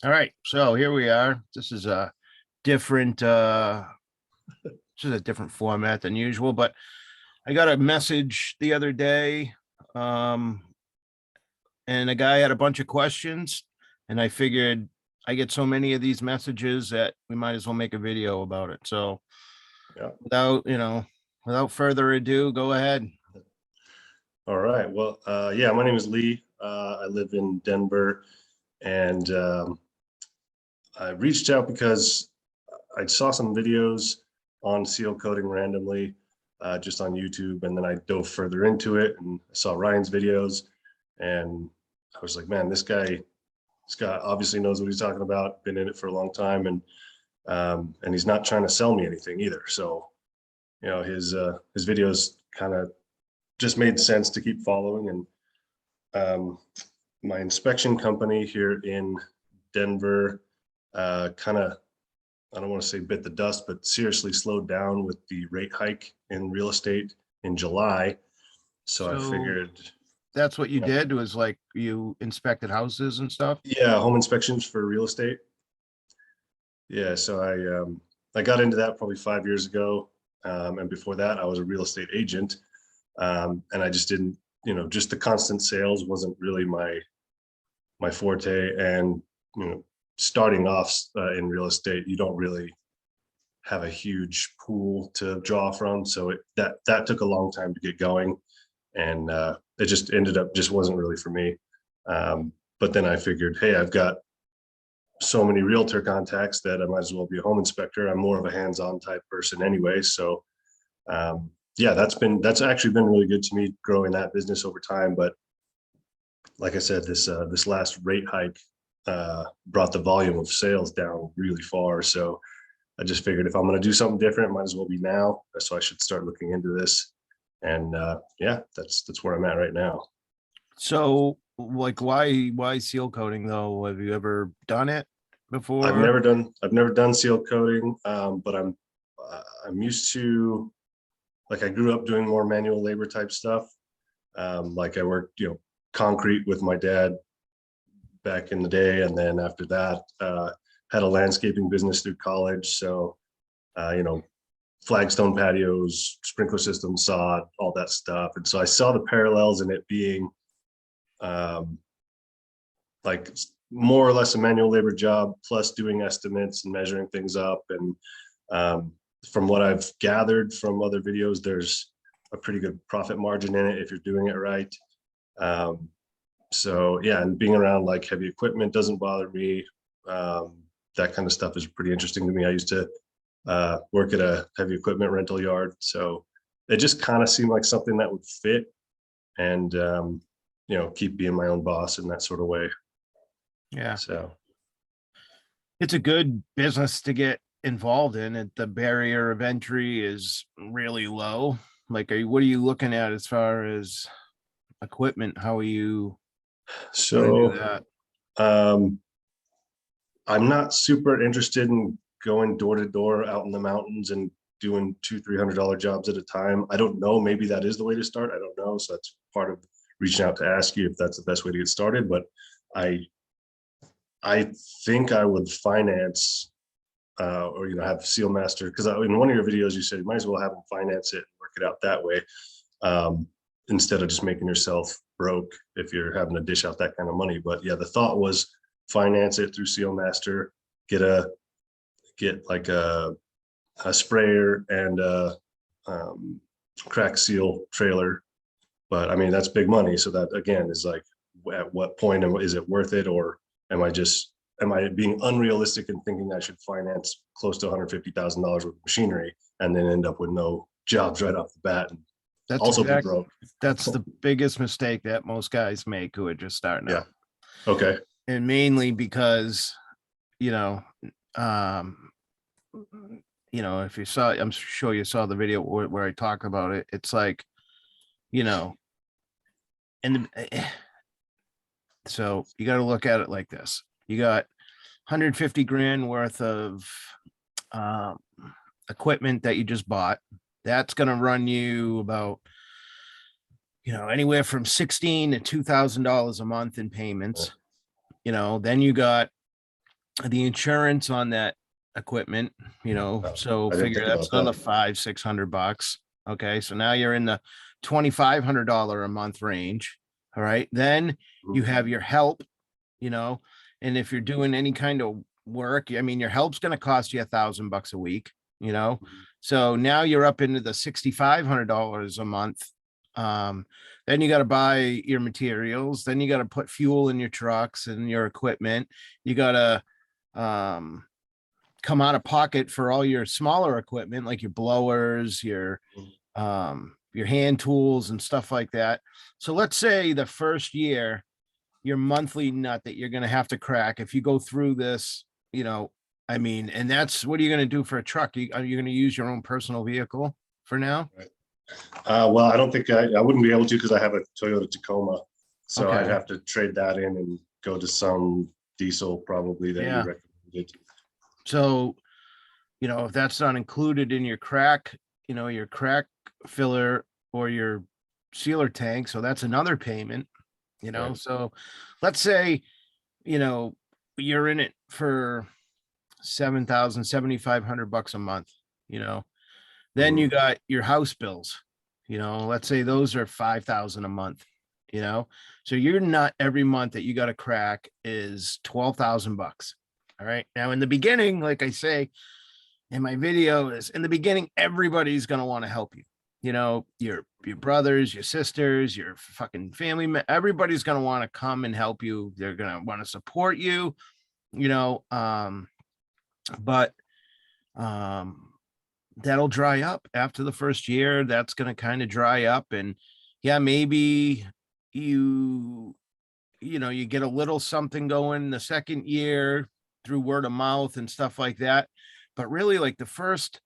All right, so here we are. This is a different format than usual, but I got a message the other day, um, and a guy had a bunch of questions, and I figured I get so many of these messages that we might as well make a video about it. So Yeah. without further ado, go ahead. All right. Well, yeah, my name is Lee. I live in Denver, and I reached out because I saw some videos on seal coating randomly, just on YouTube, and then I dove further into it and I saw Ryan's videos, and I was like, man, this guy obviously knows what he's talking about. Been in it for a long time, and he's not trying to sell me anything either. So, his videos kind of just made sense to keep following. And my inspection company here in Denver kind of, I don't want to say bit the dust, but seriously slowed down with the rate hike in real estate in July. So I figured that's what you did, was like you inspected houses and stuff. Yeah, home inspections for real estate. Yeah, so I got into that probably 5 years ago, and before that I was a real estate agent, and I just didn't, just the constant sales wasn't really my forte. And starting off in real estate, you don't really have a huge pool to draw from, so that took a long time to get going, and it just ended up just wasn't really for me. But then I figured, hey, I've got so many realtor contacts that I might as well be a home inspector. I'm more of a hands-on type person anyway. So yeah, that's actually been really good to me, growing that business over time. But like I said, this last rate hike brought the volume of sales down really far. So I just figured if I'm going to do something different, it might as well be now. So I should start looking into this. And yeah, that's where I'm at right now. So like, why seal coating though? Have you ever done it before? I've never done seal coating, but I'm used to, like, I grew up doing more manual labor type stuff. Like I worked, concrete with my dad back in the day, and then after that, had a landscaping business through college. So, flagstone patios, sprinkler systems, sod, all that stuff. And so I saw the parallels in it being like more or less a manual labor job, plus doing estimates and measuring things up. And from what I've gathered from other videos, there's a pretty good profit margin in it if you're doing it right. So yeah, and being around like heavy equipment doesn't bother me. That kind of stuff is pretty interesting to me. I used to work at a heavy equipment rental yard, so it just kind of seemed like something that would fit, and keep being my own boss in that sort of way. Yeah, so it's a good business to get involved in. It, the barrier of entry is really low. Like, what are you looking at as far as equipment? How are you so do that? I'm not super interested in going door to door out in the mountains and doing $200-300 jobs at a time. I don't know, maybe that is the way to start. I don't know. So that's part of reaching out to ask you if that's the best way to get started. But I think I would finance or have Seal Master, because in one of your videos you said you might as well have them finance it and work it out that way, instead of just making yourself broke if you're having to dish out that kind of money. But yeah, the thought was finance it through Seal Master, get like a sprayer and a crack seal trailer. But I mean, that's big money. So that again is like, at what point is it worth it? Or am I being unrealistic in thinking I should finance close to $150,000 worth of machinery and then end up with no jobs right off the bat? And that's the biggest mistake that most guys make who are just starting out. Okay. And mainly because, if you saw, I'm sure you saw the video where I talk about it. It's like, and so you got to look at it like this. You got 150 grand worth of equipment that you just bought. That's going to run you about, anywhere from $16,000 to $2,000 a month in payments. Then you got the insurance on that equipment, so I didn't figure think that's about another that. 500-600 bucks. Okay. So now you're in the $2,500 a month range. All right. Then you Mhm. have your help, you know, and if you're doing any kind of work, I mean, your help's going to cost you $1,000 a week, you know. Mhm. So now you're up into the $6,500 a month. Then you got to buy your materials, then you got to put fuel in your trucks and your equipment. You got to come out of pocket for all your smaller equipment like your blowers, your hand tools and stuff like that. So let's say the first year your monthly nut that you're going to have to crack if you go through this, I mean, and that's what are you going to do for a truck? Are you going to use your own personal vehicle for now? Right. Well, I don't think I wouldn't be able to, because I have a Toyota Tacoma. So I'd Okay. have to trade that in and go to some diesel probably that you Yeah. recommended. So, if that's not included in your crack filler or your sealer tank, so that's another payment, Right. So let's say, you know, you're in it for 7,000, 7,500 bucks a month, you know, then Mhm. you got your house bills, let's say those are 5,000 a month, you know, so you're not every month that you got to crack is 12,000 bucks. All right. Now, in the beginning, like I say in my video, is in the beginning, everybody's going to want to help you. Your brothers, your sisters, your fucking family, everybody's going to want to come and help you. They're going to want to support you, you know, but um that'll dry up after the first year. That's going to kind of dry up, and yeah, maybe you you get a little something going the second year through word of mouth and stuff like that, but really like the first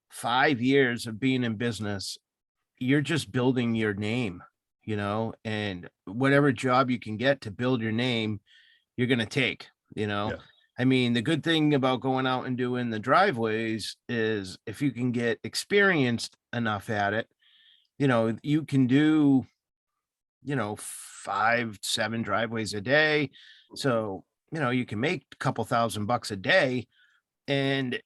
5 years of being in business, you're just building your name, and whatever job you can get to build your name, you're going to take, you know. Yeah. I mean, the good thing about going out and doing the driveways is if you can get experienced enough at it, you can do, 5, 7 driveways a day. So, you can make a couple $1,000 a day and,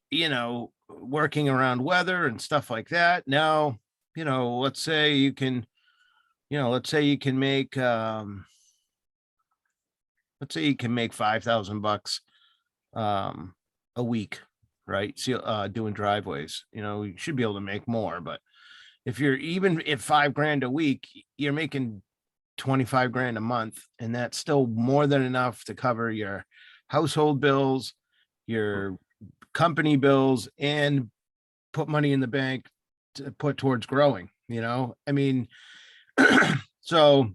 working around weather and stuff like that. Now, let's say you can, make, let's say you can make $5,000 um a week, right? So doing driveways, you should be able to make more, but if you're even at 5 grand a week, you're making 25 grand a month, and that's still more than enough to cover your household bills, your company bills, and put money in the bank to put towards growing, I mean, so,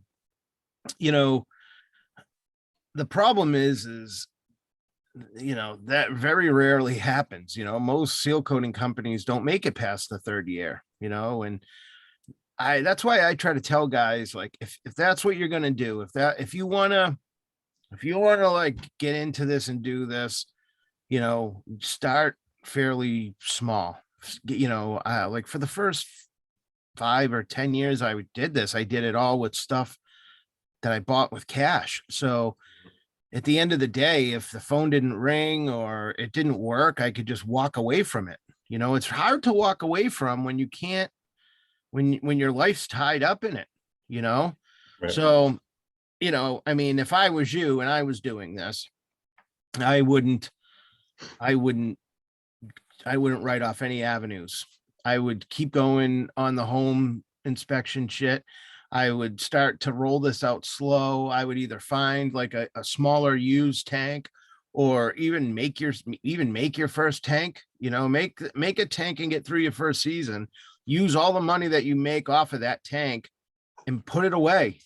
you know the problem is that very rarely happens. Most seal coating companies don't make it past the third year, and that's why I try to tell guys, like, if that's what you're going to do, if you want to like get into this and do this, start fairly small. Like for the first 5 or 10 years I did it all with stuff that I bought with cash. So at the end of the day, if the phone didn't ring or it didn't work, I could just walk away from it. It's hard to walk away from when you can't, when your life's tied up in it, you know? Right. So, I mean, if I was you and I was doing this, I wouldn't, I wouldn't, I wouldn't write off any avenues. I would keep going on the home inspection shit. I would start to roll this out slow. I would either find like a smaller used tank, or even make your first tank, make a tank and get through your first season. Use all the money that you make off of that tank and put it away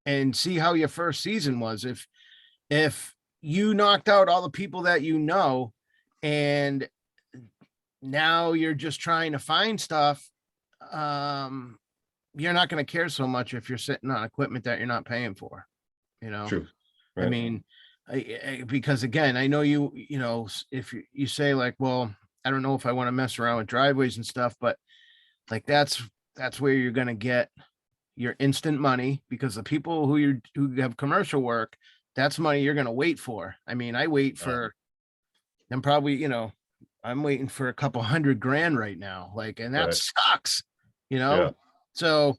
and see how your first season was. If you knocked out all the people that and now you're just trying to find stuff, um you're not going to care so much if you're sitting on equipment that you're not paying for, you know. True. I Right. mean, because again, I know if you say like, well, I don't know if I want to mess around with driveways and stuff, but like that's where you're going to get your instant money, because the people who have commercial work, that's money you're going to wait for. I mean, I wait Uh, for I'm probably, I'm waiting for a couple $100,000 right now. Like, and that Right. sucks, you Yeah. know? So,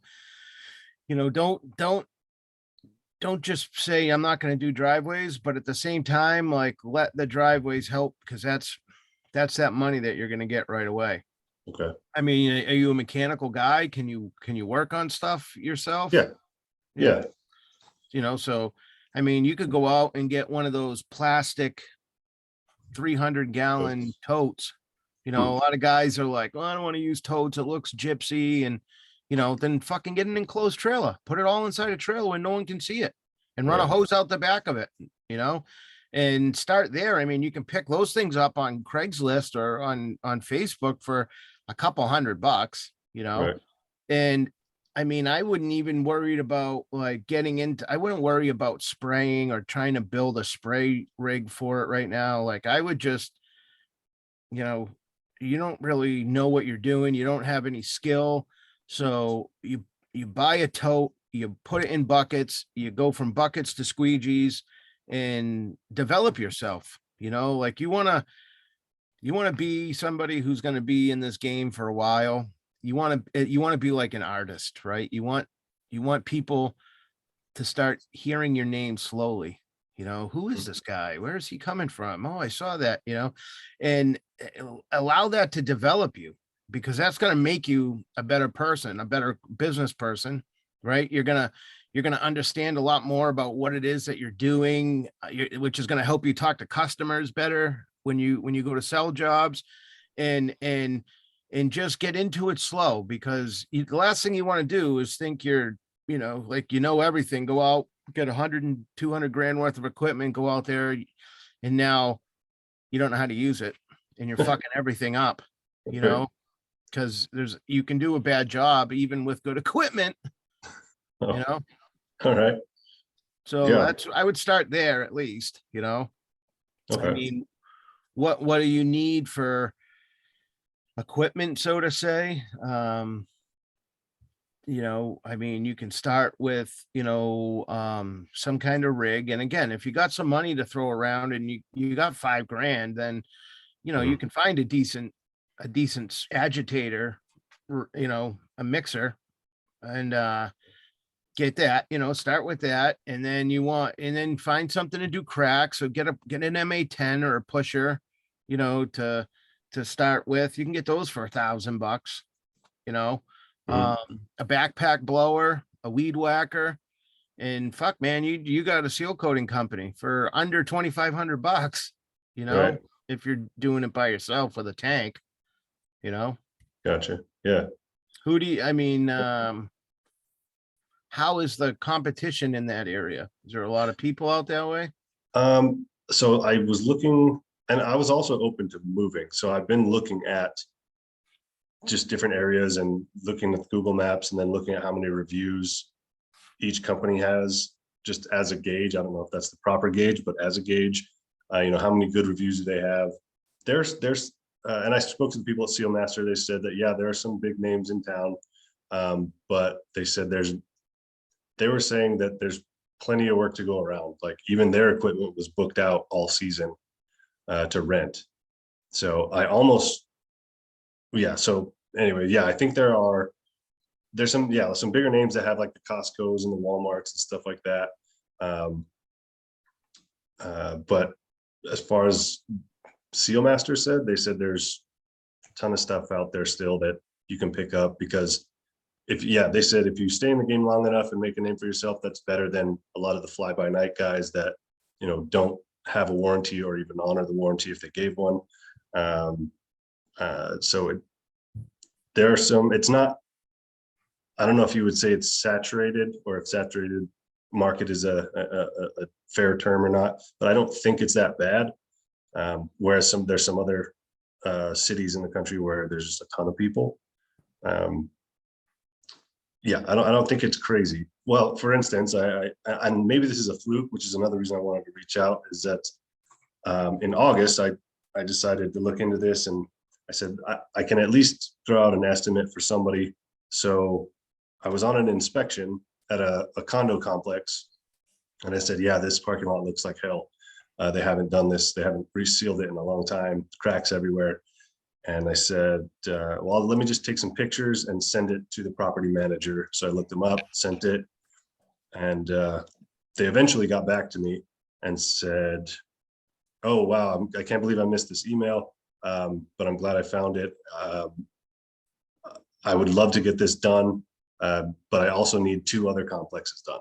don't just say I'm not going to do driveways, but at the same time, like let the driveways help because that's that money that you're going to get right away. Okay. I mean, are you a mechanical guy? Can you work on stuff yourself? Yeah. Yeah. Yeah. So I mean, you could go out and get one of those plastic 300-gallon totes. A Hmm. lot of guys are like, well, I don't want to use totes. It looks gypsy. And, then fucking get an enclosed trailer, put it all inside a trailer where no one can see it and run a Right. hose out the back of it, and start there. I mean, you can pick those things up on Craigslist or on Facebook for a couple $100, Right. and I mean, I wouldn't even worried about like I wouldn't worry about spraying or trying to build a spray rig for it right now. Like I would just, you know, you don't really know what you're doing. You don't have any skill. So you buy a tote, you put it in buckets, you go from buckets to squeegees and develop yourself. Like you want to be somebody who's going to be in this game for a while. You want to be like an artist, right? You want people to start hearing your name slowly. Who is this guy? Where is he coming from? Oh, I saw that, and allow that to develop you because that's going to make you a better person, a better business person, right? You're going to understand a lot more about what it is that you're doing, which is going to help you talk to customers better when you go to sell jobs, and just get into it slow because the last thing you want to do is think you're like everything, go out, get 100 and 200 grand worth of equipment, go out there, and now you don't know how to use it and you're fucking everything up, Right. because you can do a bad job even with good equipment, you Oh, know. all right. So Yeah. I would start there at least. I Okay. mean, what do you need for equipment, so to say? I mean, you can start with, some kind of rig. And again, if you got some money to throw around and you got $5,000, then, you Mhm. can find a decent agitator, a mixer, and get that, start with that. And then find something to do cracks. So get an MA10 or a pusher, to start with. You can get those for $1,000, you know, Mhm. a backpack blower, a weed whacker, and fuck, man, you got a seal coating company for under $2,500, Right. if you're doing it by yourself with a tank, you know. Gotcha. Yeah. I mean, how is the competition in that area? Is there a lot of people out that way? So I was looking, and I was also open to moving. So I've been looking at just different areas and looking at Google Maps and then looking at how many reviews each company has just as a gauge. I don't know if that's the proper gauge, but as a gauge, how many good reviews do they have? And I spoke to the people at Seal Master. They said that, yeah, there are some big names in town. But they said they were saying that there's plenty of work to go around. Like even their equipment was booked out all season to rent. So yeah. So anyway, yeah, I think there's some bigger names that have like the Costco's and the Walmarts and stuff like that. But as far as Sealmaster said, they said there's a ton of stuff out there still that you can pick up because they said if you stay in the game long enough and make a name for yourself, that's better than a lot of the fly by night guys that, don't have a warranty or even honor the warranty if they gave one. So there are some, it's not, I don't know if you would say it's saturated or if saturated market is a fair term or not, but I don't think it's that bad. Whereas there's some other cities in the country where there's just a ton of people. Yeah, I don't think it's crazy. Well, for instance, and maybe this is a fluke, which is another reason I wanted to reach out, is that in August I decided to look into this, and I said I can at least throw out an estimate for somebody. So I was on an inspection at a condo complex, and I said, yeah, this parking lot looks like hell. They haven't done this. They haven't resealed it in a long time, cracks everywhere. And I said, well, let me just take some pictures and send it to the property manager. So I looked them up, sent it, and they eventually got back to me and said, oh, wow, I can't believe I missed this email, but I'm glad I found it. I would love to get this done, but I also need 2 other complexes done.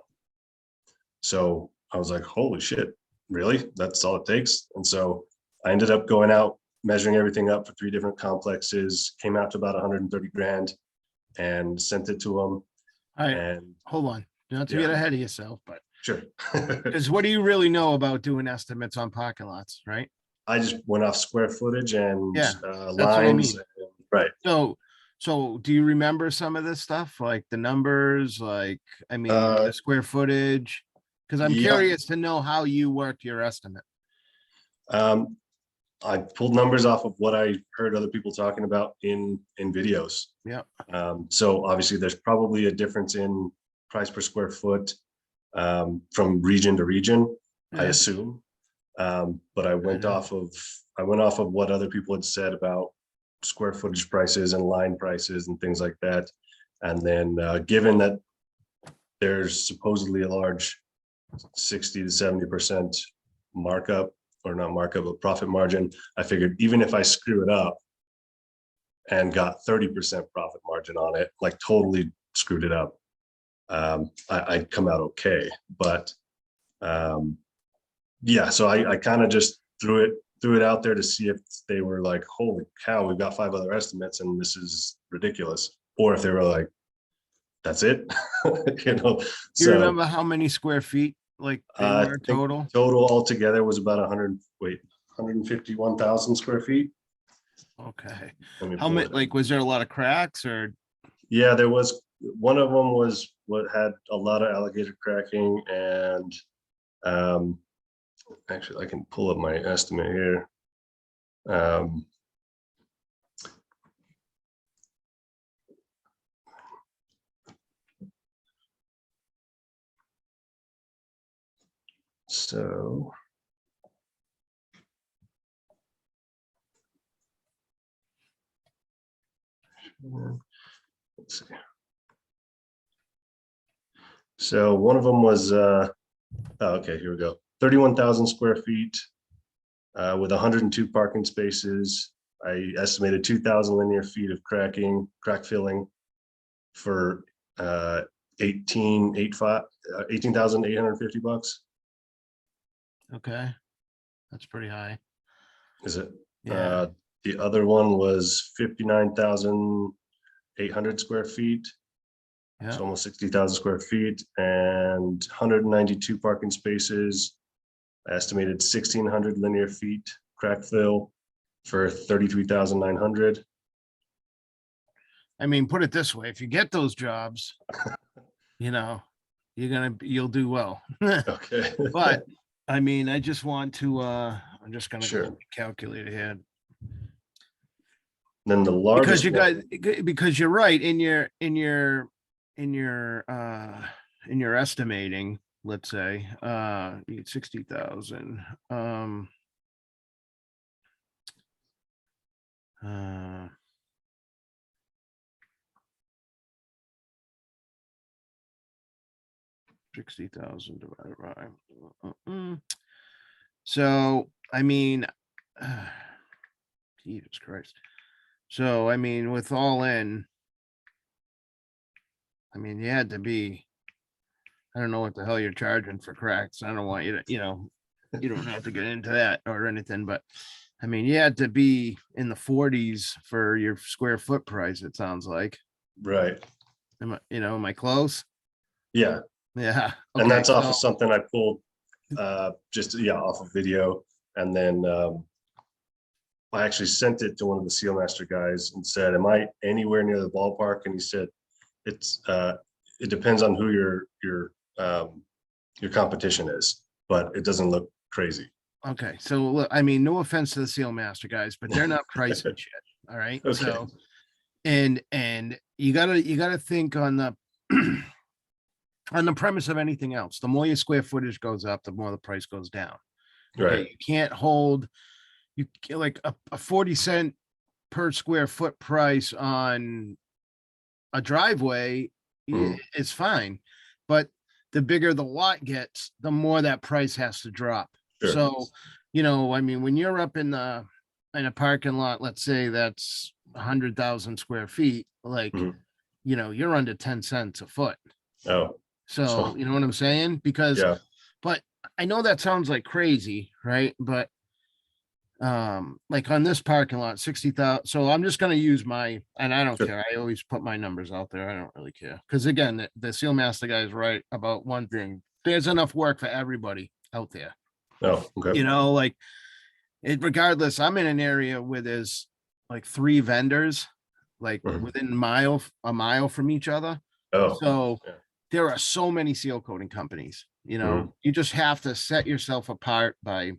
So I was like, holy shit, really? That's all it takes? And so I ended up going out, measuring everything up for 3 different complexes, came out to about 130 grand and sent it to them. All right, And hold on, not to Yeah. get ahead of yourself, but sure. because what do you really know about doing estimates on parking lots, right? I just went off square footage and Yeah, that's what I lines. mean. Right. So do you remember some of this stuff, like the numbers, like, I mean, the square footage? Because I'm Yeah. curious to know how you worked your estimate. I pulled numbers off of what I heard other people talking about in videos. Yeah. So obviously there's probably a difference in price per square foot from region to region, I Yeah. assume. But I went off of what other people had said about square footage prices and line prices and things like that. And then given that there's supposedly a large 60 to 70% markup, or not markup, but profit margin, I figured even if I screw it up and got 30% profit margin on it, like totally screwed it up, I'd come out okay. But yeah, so I kind of just threw it out there to see if they were like, holy cow, we've got 5 other estimates and this is ridiculous, or if they were like, that's it. You know. Do you So remember how many square feet, like, they I were think total? total altogether was about 151,000 square feet. Okay. Let me How pull many, it up. like, was there a lot of cracks or? Yeah, there was one of them was what had a lot of alligator cracking, and actually I can pull up my estimate here. So let's see. So one of them was okay, here we go. 31,000 square feet with 102 parking spaces. I estimated 2,000 linear feet of crack filling for 18,850 bucks. Okay, that's pretty high. Is it? Yeah. The other one was 59,800 square feet. Yeah. So almost 60,000 square feet and 192 parking spaces. I estimated 1,600 linear feet crack fill for 33,900. I mean, put it this way, if you get those jobs, you'll do well. Okay. But I mean, I just want to, I'm just gonna Sure. go calculate ahead. Then the largest Because you're right in your estimating, let's say, you get 60,000. 60,000 divided by. So, I mean, Jesus Christ. So, I mean, with all in, I mean, you had to be, I don't know what the hell you're charging for cracks. I don't want you to, you don't have to get into that or anything, but I mean, you had to be in the 40s for your square foot price, it sounds like. right. Am I close? Yeah. Yeah. And Okay, that's off of something I pulled just off of video. And then I actually sent it to one of the Sealmaster guys and said, am I anywhere near the ballpark? And he said, it depends on who your competition is, but it doesn't look crazy. Okay, so look, I mean, no offense to the Sealmaster guys, but they're not pricing shit. All right. Okay. So, and you gotta think on the on the premise of anything else. The more your square footage goes up, the more the price goes down. Okay, Right. you can't hold like a 40 cent per square foot price on a driveway Mhm. is fine, but the bigger the lot gets, the more that price has to drop. Sure. So, I mean, when you're up in a parking lot, let's say that's 100,000 square feet, like, Mhm. you're under 10 cents a foot. Oh, So, so, you know what I'm saying? Because, yeah. but I know that sounds like crazy, right? But like on this parking lot, 60,000. So I'm just going to use and I don't Sure. care. I always put my numbers out there. I don't really care. Because again, the Seal Master guy is right about one thing. There's enough work for everybody out there. Oh, okay. Like regardless, I'm in an area where there's like 3 vendors, like Mhm. within a mile from each other. Oh, So yeah. there are so many seal coating companies, Mhm. you just have to set yourself apart by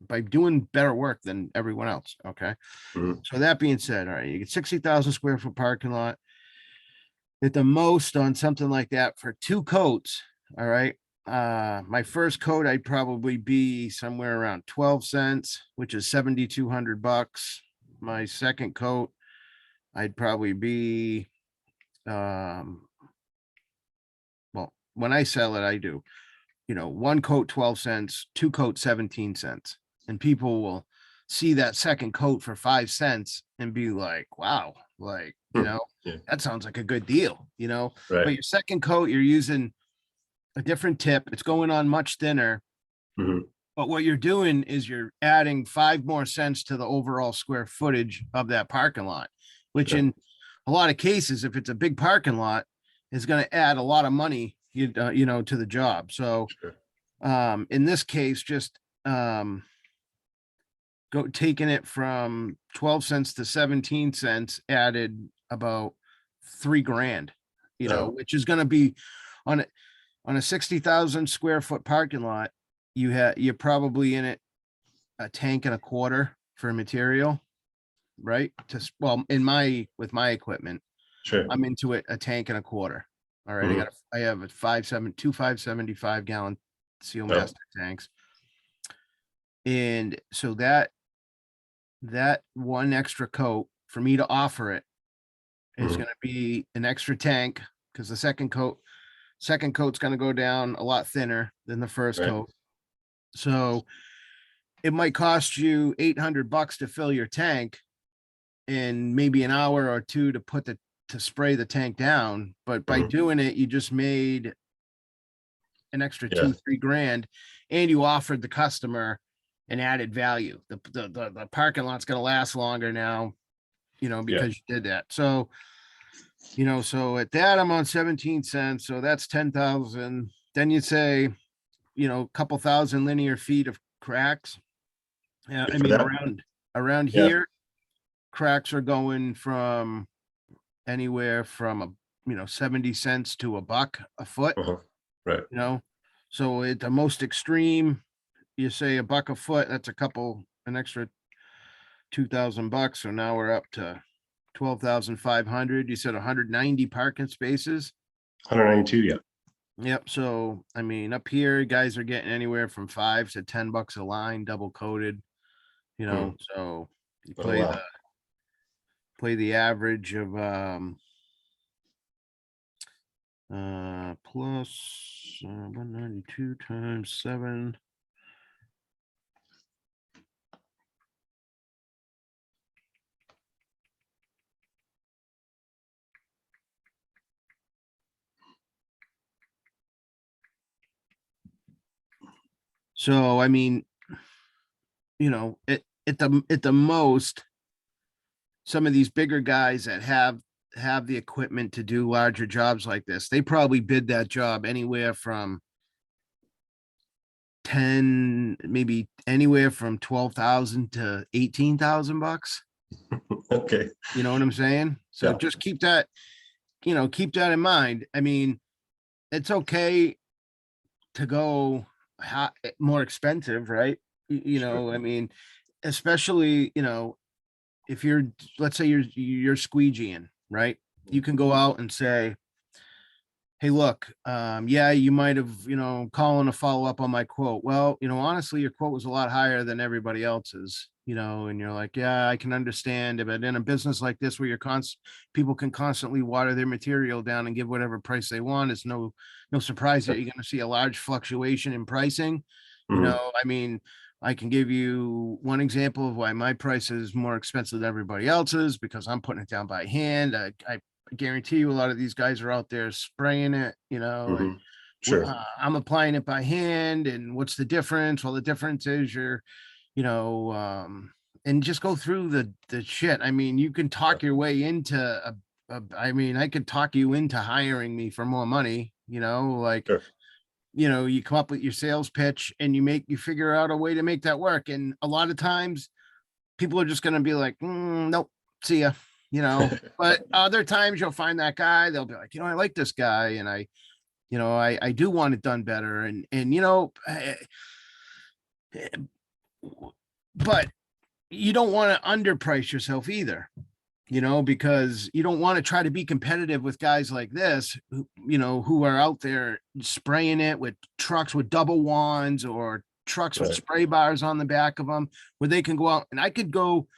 by doing better work than everyone else. Okay. Mhm. So that being said, all right, you get 60,000 square foot parking lot at the most on something like that for 2 coats. All right. My first coat, I'd probably be somewhere around 12 cents, which is 7,200 bucks. My second coat, I'd probably be, well, when I sell it, I do, 1 coat 12 cents, 2 coat 17 cents. And people will see that second coat for 5 cents and be like, wow, like, Hmm. Yeah. that sounds like a good deal, but Right. your second coat, you're using a different tip. It's going on much thinner, Mhm. but what you're doing is you're adding 5 more cents to the overall square footage of that parking lot, which Sure. in a lot of cases, if it's a big parking lot, is going to add a lot of money, to the job. So, Sure. in this case, just taking it from 12 cents to 17 cents added about 3 grand, Oh, which is going to be on a 60,000 square foot parking lot. You're probably in it a tank and a quarter for material, right? Well, with my equipment, sure. I'm into it a tank and a quarter. All right. Mhm. I have a 575 gallon Seal Oh, Master tanks. And so that one extra coat for me to offer it is mhm. going to be an extra tank, because the second coat's going to go down a lot thinner than the first Right. coat. So it might cost you 800 bucks to fill your tank and maybe an hour or two to spray the tank down. But by Mhm. doing it, you just made an extra Yeah. 2-3 grand, and you offered the customer an added value. The parking lot's going to last longer now, Yeah. because you did that. So, so at that, I'm on 17 cents. So that's 10,000. Then you say, a couple thousand linear feet of cracks. Yeah. I For mean, that? around Yeah. here, cracks are going from anywhere from 70 cents to a buck a foot, Uh-huh. Right. you know. So at the most extreme, you say a buck a foot, that's an extra 2,000 bucks. So now we're up to 12,500. You said 190 parking spaces. 192. Yeah. Yep. So I mean, up here, guys are getting anywhere from $5 to $10 a line, double coated. Hmm. So you Oh, wow. play the average of plus 192 times 7. So I mean, at the most, some of these bigger guys that have the equipment to do larger jobs like this, they probably bid that job anywhere from 10, maybe anywhere from 12,000 to 18,000 bucks. Okay. You know what I'm saying? So Yeah. just keep that in mind. I mean, it's okay to go more expensive, right? Sure. I mean, especially, if let's say you're squeegeeing, right? You can go out and say, hey, look, yeah, you might have, calling to follow up on my quote. Well, honestly, your quote was a lot higher than everybody else's, and you're like, yeah, I can understand it. But in a business like this where people can constantly water their material down and give whatever price they want, it's no surprise that you're going to see a large fluctuation in pricing. Mhm. I mean, I can give you one example of why my price is more expensive than everybody else's because I'm putting it down by hand. I guarantee you a lot of these guys are out there spraying it, and Mhm. Sure. I'm applying it by hand. And what's the difference? Well, the difference is you know, and just go through the shit. I mean, you can Yeah. talk your way into I mean, I could talk you into hiring me for more money, like, Sure. you come up with your sales pitch and you figure out a way to make that work. And a lot of times people are just going to be like, nope, see ya, but other times you'll find that guy, they'll be like, I like this guy. And I do want it done better. And, but you don't want to underprice yourself either, because you don't want to try to be competitive with guys like this, who are out there spraying it with trucks with double wands or trucks with Right. spray bars on the back of them, where they can go out and I could go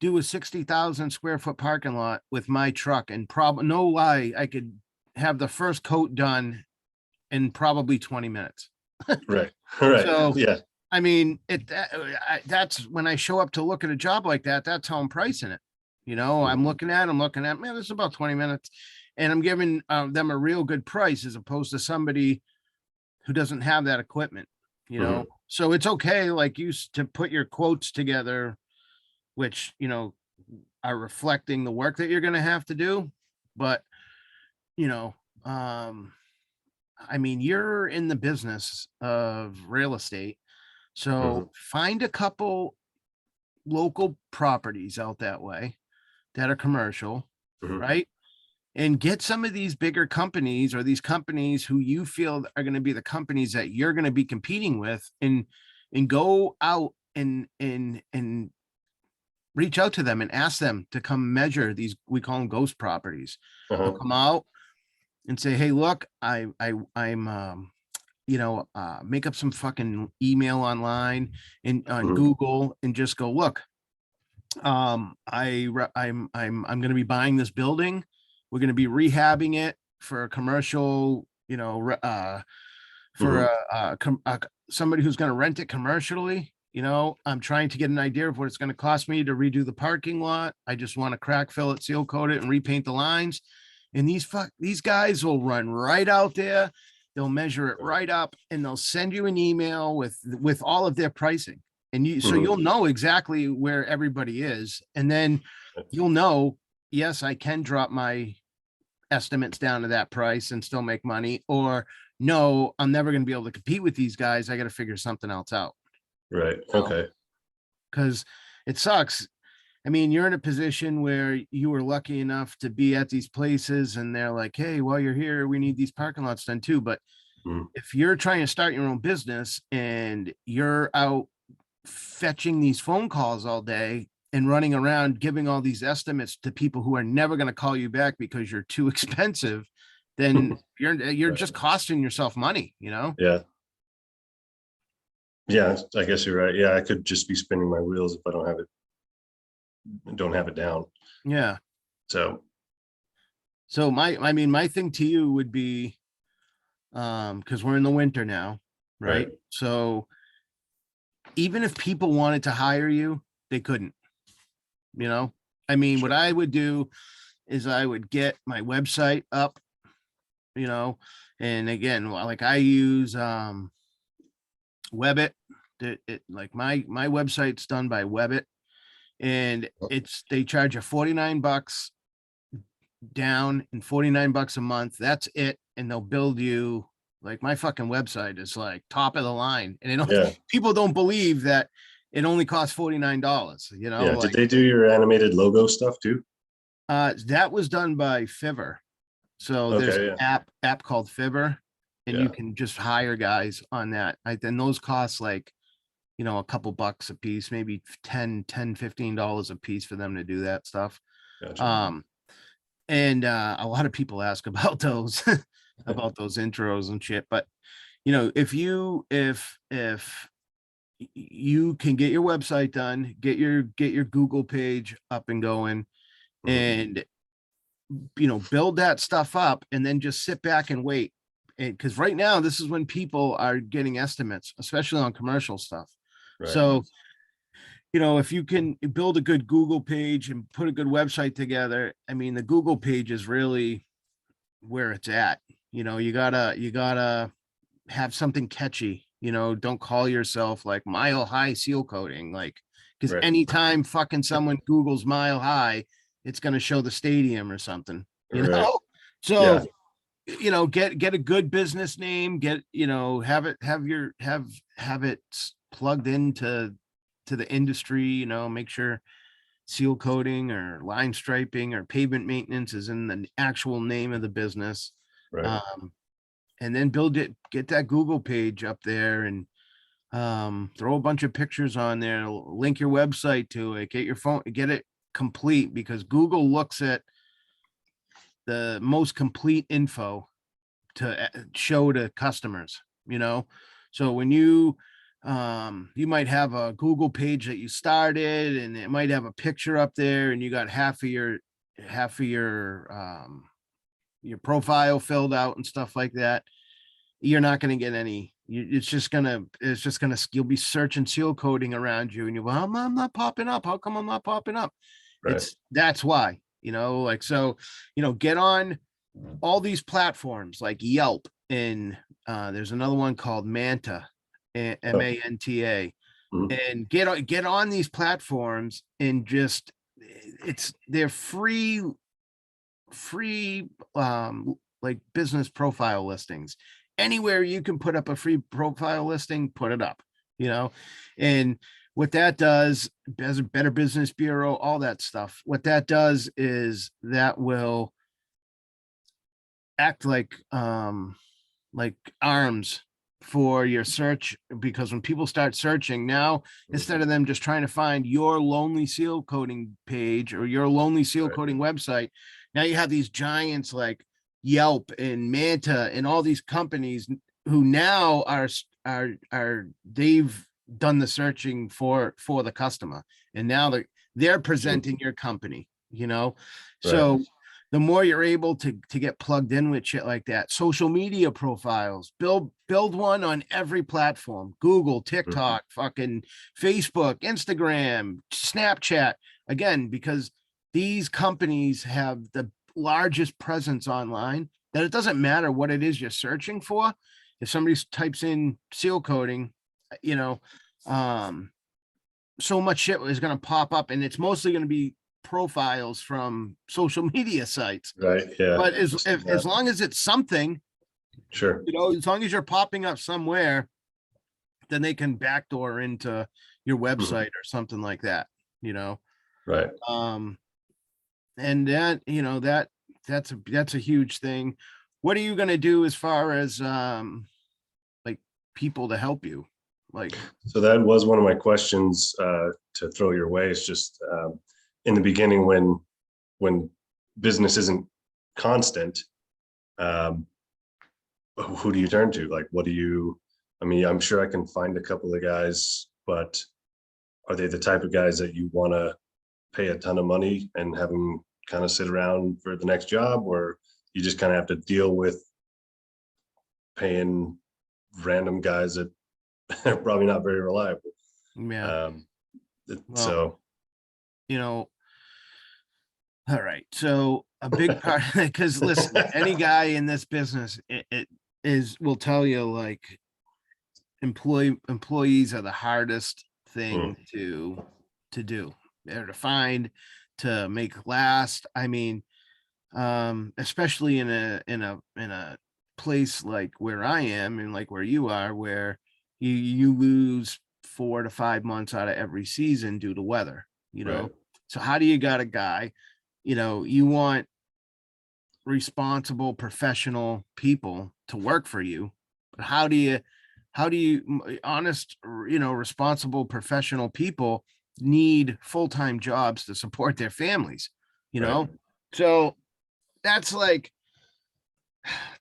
do a 60,000 square foot parking lot with my truck and probably no lie, I could have the first coat done in probably 20 minutes. Right. Right. So, Yeah. I mean, that's when I show up to look at a job like that, that's how I'm pricing it. I'm Mhm. looking at, man, this is about 20 minutes and I'm giving them a real good price as opposed to somebody who doesn't have that equipment, Mhm. So it's okay, like to put your quotes together, which, are reflecting the work that you're going to have to do. But, you know, um, I mean, you're in the business of real estate. So Mhm. find a couple local properties out that way that are commercial, Mhm. right? And get some of these bigger companies or these companies who you feel are going to be the companies that you're going to be competing with and go out and reach out to them and ask them to come measure these, we call them ghost properties. They'll Uh-huh. come out and say, hey, look, I'm make up some fucking email online and on Mhm. Google and just go, look, I'm going to be buying this building. We're going to be rehabbing it for a commercial, for Mhm. somebody who's going to rent it commercially. I'm trying to get an idea of what it's going to cost me to redo the parking lot. I just want to crack fill it, seal coat it, and repaint the lines. And these guys will run right out there. They'll measure it right up, and they'll send you an email with all of their pricing. And so Mhm. you'll know exactly where everybody is, and then you'll know, yes, I can drop my estimates down to that price and still make money, or no, I'm never going to be able to compete with these guys. I got to figure something else out. Right. Okay. Because it sucks. I mean, you're in a position where you were lucky enough to be at these places and they're like, hey, while you're here, we need these parking lots done too. But Mhm. if you're trying to start your own business and you're out fetching these phone calls all day and running around giving all these estimates to people who are never going to call you back because you're too expensive, then you're Right. just costing yourself money, Yeah. Yeah. I guess you're right. Yeah. I could just be spinning my wheels if I don't have it down. Yeah. So, So I mean, my thing to you would be, because we're in the winter now, right. right? So even if people wanted to hire you, they couldn't, you know? I mean, what Sure. I would do is I would get my website up, you know, and again, like I use Webbit. Like my website's done by Webbit, and they charge you 49 bucks down and 49 bucks a month. That's it. And they'll build you, like my fucking website is like top of the line. And Yeah. people don't believe that it only costs $49, Yeah. Did like they do your animated logo stuff too? that was done by Fiverr. So there's Okay. an Yeah. app called Fiverr, and you Yeah. can just hire guys on that. Then those cost like, a couple bucks a piece, maybe 10, $15 a piece for them to do that stuff. Gotcha. Um, and a lot of people ask about those. about those intros and shit. But you know, if you can get your website done, get your Google page up and going, and you know, build that stuff up, and then just sit back and wait. And because right now, this is when people are getting estimates, especially on commercial stuff. Right. So, you know, if you can build a good Google page and put a good website together, I mean, the Google page is really where it's at. You know, you gotta have something catchy. You know, don't call yourself like Mile High Seal Coating, like, because Right. anytime fucking someone Googles Mile High, it's gonna show the stadium or something. You Right. know, Yeah. so you know, get a good business name, get, you know, have it have it plugged into the industry. You know, make sure seal coating or line striping or pavement maintenance is in the actual name of the business. Right. And then build it, get that Google page up there, and throw a bunch of pictures on there, link your website to it, get your phone, get it complete, because Google looks at the most complete info to show to customers, you know. So when you might have a Google page that you started, and it might have a picture up there, and you got half of your profile filled out and stuff like that. You're not going to get any. It's just gonna you'll be searching seal coating around you, and I'm not popping up. How come I'm not popping up? Right. That's why, you know, like, so, you know, get on all these platforms like Yelp, and there's another one called Manta, Manta, Mhm. and get on these platforms, and just, they're free like business profile listings. Anywhere you can put up a free profile listing, put it up, you know. And what that does, as a Better Business Bureau, all that stuff, what that does is that will act like arms for your search, because when people start searching now, instead of them just trying to find your lonely seal coating page or your lonely seal Right. coating website, now you have these giants like Yelp and Manta and all these companies who now are they've done the searching for the customer, and now they're presenting your company, you know. Right. So the more you're able to get plugged in with shit like that, social media profiles, build one on every platform: Google, TikTok, fucking Facebook, Instagram, Snapchat. Again, because these companies have the largest presence online, that it doesn't matter what it is you're searching for. If somebody types in seal coating, you know, so much shit is going to pop up, and it's mostly going to be profiles from social media sites. Right. Yeah. But Yeah. as long as it's something, Sure. you know, as long as you're popping up somewhere, then they can backdoor into your website or something like that, you know. Right. And that, you know, that's a huge thing. What are you going to do as far as like people to help you? Like, So that was one of my questions to throw your way. Is just in the beginning, when business isn't constant, um, who do you turn to? Like, what do you? I mean, I'm sure I can find a couple of guys, but are they the type of guys that you want to pay a ton of money and have them kind of sit around for the next job, or you just kind of have to deal with paying random guys that are probably not very reliable? yeah, Um, well, so you know, all right. So a big part, because listen, any guy in this business, it is will tell you, like, employees are the hardest thing to do. They're to find, to make last. I mean, especially in a place like where I am, and like where you are, where you lose 4 to 5 months out of every season due to weather, you know. right, So how do you got a guy, you know, you want responsible professional people to work for you, but how do you honest, you know, responsible professional people need full-time jobs to support their families, you right, know. So that's like,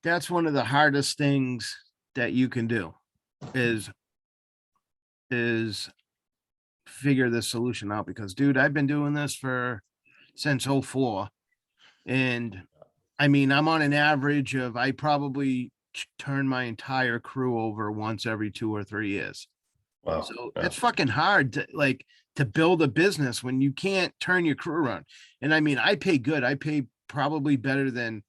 That's one of the hardest things that you can do is is figure this solution out, because dude, I've been doing this for since '04, and I mean, I'm on an average of, I probably turn my entire crew over once every 2 or 3 years. Wow. So Yeah. it's fucking hard to like to build a business when you can't turn your crew around. And I mean, I pay good. I pay probably better than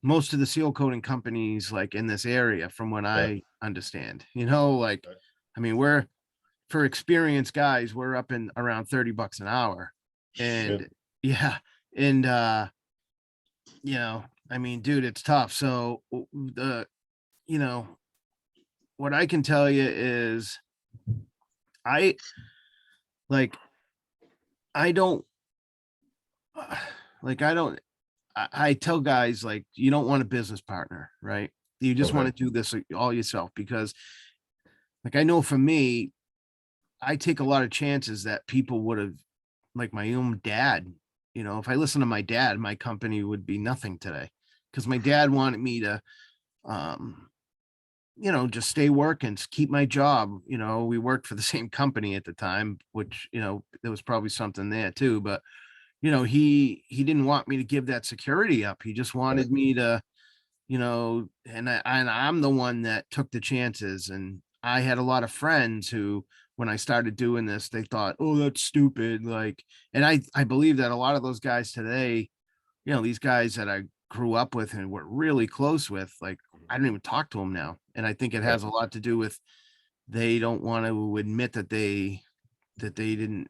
most of the seal coating companies like in this area, from what Yeah. I understand. Like, I mean, we're for experienced guys, we're up in around $30 an hour. And Shit. yeah, and I mean, dude, it's tough. So the you know, what I can tell you is I like I don't like I don't I tell guys, like, you don't want a business partner, right? You just want Okay. to do this all yourself, because like I know for me, I take a lot of chances that people would have, like my own dad, if I listen to my dad, my company would be nothing today, because my dad wanted me to um just stay working, keep my job. We worked for the same company at the time, which, there was probably something there too, but he didn't want me to give that security up. He just Right. wanted me to, and I'm the one that took the chances. And I had a lot of friends who, when I started doing this, they thought, oh, that's stupid. Like, and I believe that a lot of those guys today, these guys that I grew up with and were really close with, like, I don't even talk to them now. And I think it Right. has a lot to do with they don't want to admit that they didn't,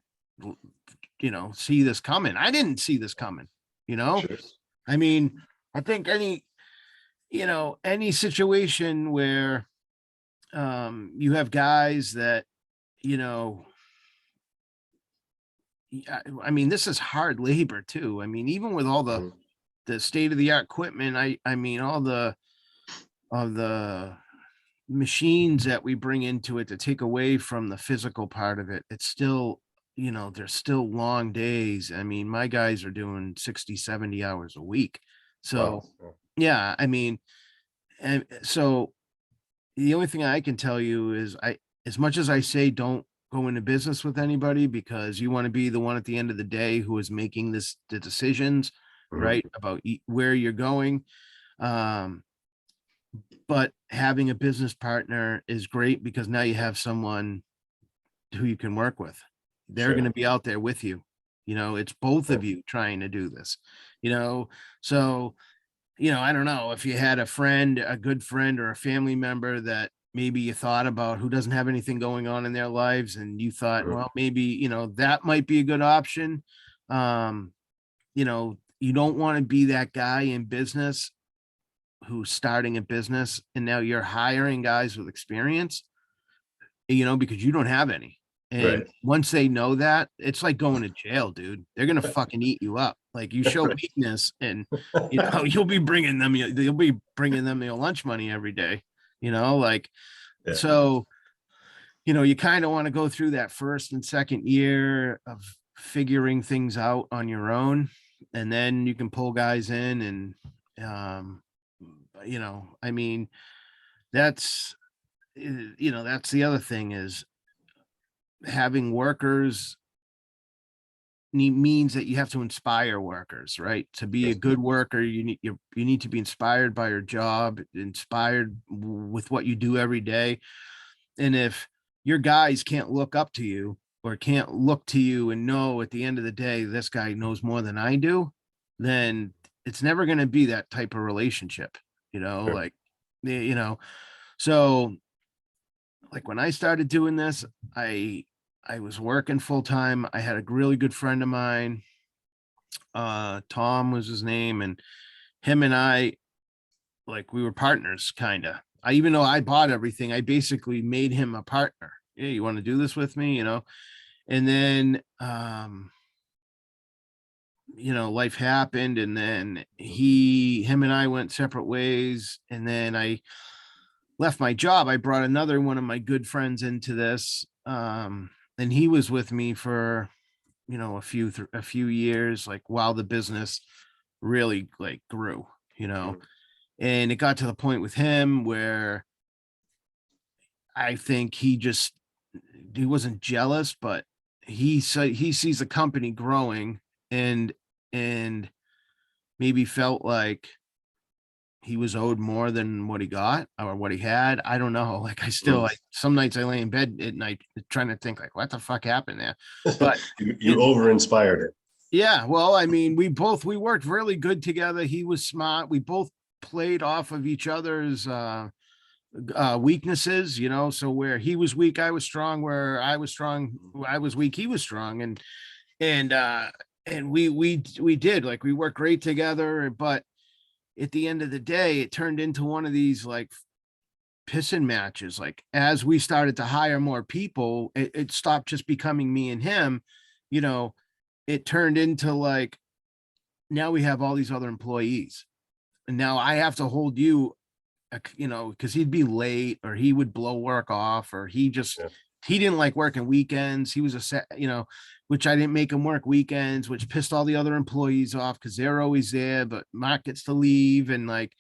see this coming. I didn't see this coming, you know? Sure. I mean, I think any situation where you have guys that, you know, I mean, this is hard labor too. I mean, even with all Mhm. the state of the art equipment, I mean, all the machines that we bring into it to take away from the physical part of it, it's still, there's still long days. I mean, my guys are doing 60, 70 hours a week. Wow. So, Yeah. yeah, I mean, and so the only thing I can tell you is, as much as I say, don't go into business with anybody, because you want to be the one at the end of the day who is making the decisions, Mhm. right? About where you're going. Um, but having a business partner is great, because now you have someone who you can work with. They're going Sure. to be out there with you. It's both Yeah. of you trying to do this, you know. So, I don't know if you had a friend, a good friend, or a family member that maybe you thought about, who doesn't have anything going on in their lives, and you thought, Mhm. well, maybe, that might be a good option. You don't want to be that guy in business who's starting a business and now you're hiring guys with experience, because you don't have any. And Right. once they know that, it's like going to jail, dude. They're gonna fucking eat you up. Like, you show Right. weakness, and you'll be bringing them their lunch money every day. Like, Yeah. so, you kind of want to go through that first and second year of figuring things out on your own, and then you can pull guys in. And I mean, that's that's the other thing, is having workers means that you have to inspire workers, right? To be a Yes. good worker, you need to be inspired by your job, inspired with what you do every day. And if your guys can't look up to you, or can't look to you and know at the end of the day, this guy knows more than I do, then it's never going to be that type of relationship, Sure. like, so, like, when I started doing this, I I was working full time. I had a really good friend of mine, Tom was his name, and him and I, like, we were partners, kind of. Even though I bought everything, I basically made him a partner. Yeah, you want to do this with me, And then life happened, and then him and I went separate ways, and then I left my job. I brought another one of my good friends into this, and he was with me for a few years, like, while the business really, like, grew, you know. Mhm. And it got to the point with him where I think he wasn't jealous, but he said he sees the company growing and and maybe felt like he was owed more than what he got or what he had. I don't know. Like some nights I lay in bed at night trying to think like, what the fuck happened there? But You over inspired it. yeah, well, I mean, we worked really good together. He was smart. We both played off of each other's weaknesses, so where he was weak, I was strong, where I was strong, I was weak, he was strong. And we did, like, we worked great together, but at the end of the day, it turned into one of these like pissing matches. Like, as we started to hire more people, it stopped just becoming me and him. you know it turned into like, now we have all these other employees, and now I have to hold you, because he'd be late or he would blow work off, or Yeah. he didn't like working weekends. He was which I didn't make him work weekends, which pissed all the other employees off because they're always there, but Mark gets to leave. And like,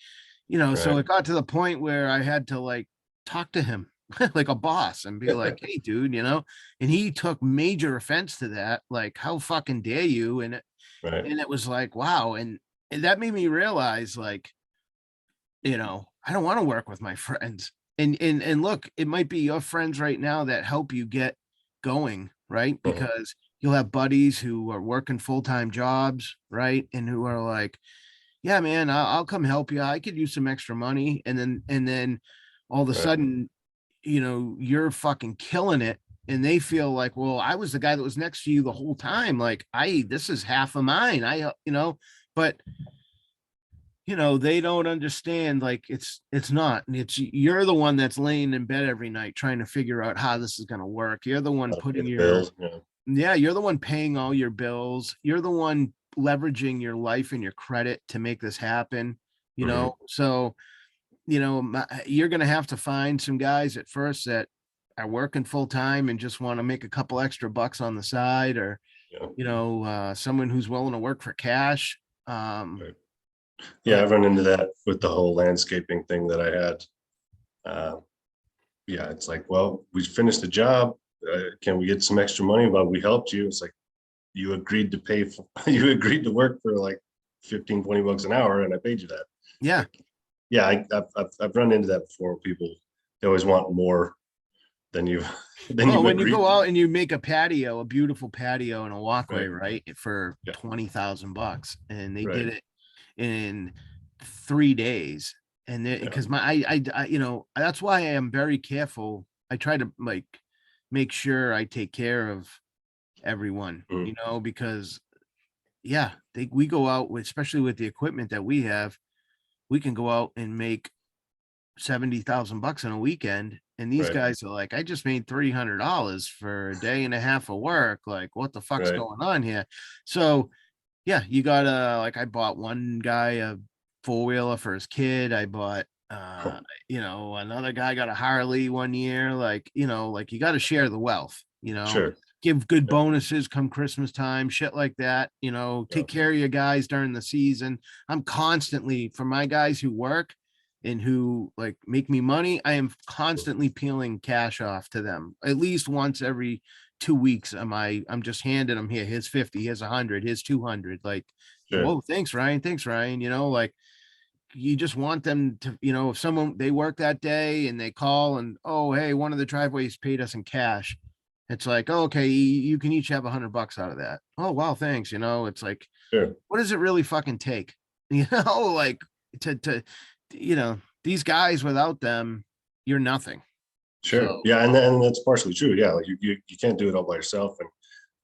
so Right. it got to the point where I had to like talk to him like a boss and be like, hey, dude, and he took major offense to that. Like, how fucking dare you? Right. And it was like, wow. And that made me realize, like, I don't want to work with my friends. And look, it might be your friends right now that help you get going, right? Because you'll have buddies who are working full-time jobs, right? And who are like, yeah, man, I'll come help you. I could use some extra money. And then all of a Right. sudden, you're fucking killing it. And they feel like, well, I was the guy that was next to you the whole time. Like, this is half of mine. But they don't understand, like, it's not. You're the one that's laying in bed every night trying to figure out how this is going to work. You're the one Gotta pay putting the bills. Yeah. yeah, you're the one paying all your bills. You're the one leveraging your life and your credit to make this happen. So, you're going to have to find some guys at first that are working full time and just want to make a couple extra bucks on the side, or, Yeah. someone who's willing to work for cash. Right. Yeah, But I've run into that with the whole landscaping thing that I had. Yeah, it's like, well, we finished the job. Can we get some extra money? Well, we helped you. It's like, you agreed to pay for, you agreed to work for like 15, 20 bucks an hour, and I paid you that. yeah. Like, yeah, I've run into that before. People, they always want more than you than Well, you've when you agreed go to. out and you make a beautiful patio and a walkway, Right. right, for Yeah. $20,000, and they did Right. it in 3 days, and Yeah. because that's why I am very careful. I try to like make sure I take care of everyone, Mm. because yeah, we go out with, especially with the equipment that we have, we can go out and make $70,000 in a weekend. And these Right. guys are like, I just made $300 for a day and a half of work. Like, what the fuck's Right. going on here? So yeah, you gotta, like, I bought one guy a four-wheeler for his kid. I bought, another guy got a Harley one year. Like, like, you got to share the wealth, Sure. give good Yeah. bonuses come Christmas time, shit like that, Yeah. take care of your guys during the season. I'm constantly, for my guys who work and who like make me money, I am constantly peeling cash off to them at least once every 2 weeks. I'm just handing them, here, here's 50, here's 100, here's 200. Like, Sure. whoa, thanks, Ryan. Thanks, Ryan. Like, you just want them to, if someone, they work that day and they call and, oh, hey, one of the driveways paid us in cash. It's like, oh, okay, you can each have $100 out of that. Oh, wow, thanks. It's like, Sure. what does it really fucking take? Like, to these guys, without them, you're nothing. Sure. So Yeah, and that's partially true. Yeah, like you can't do it all by yourself.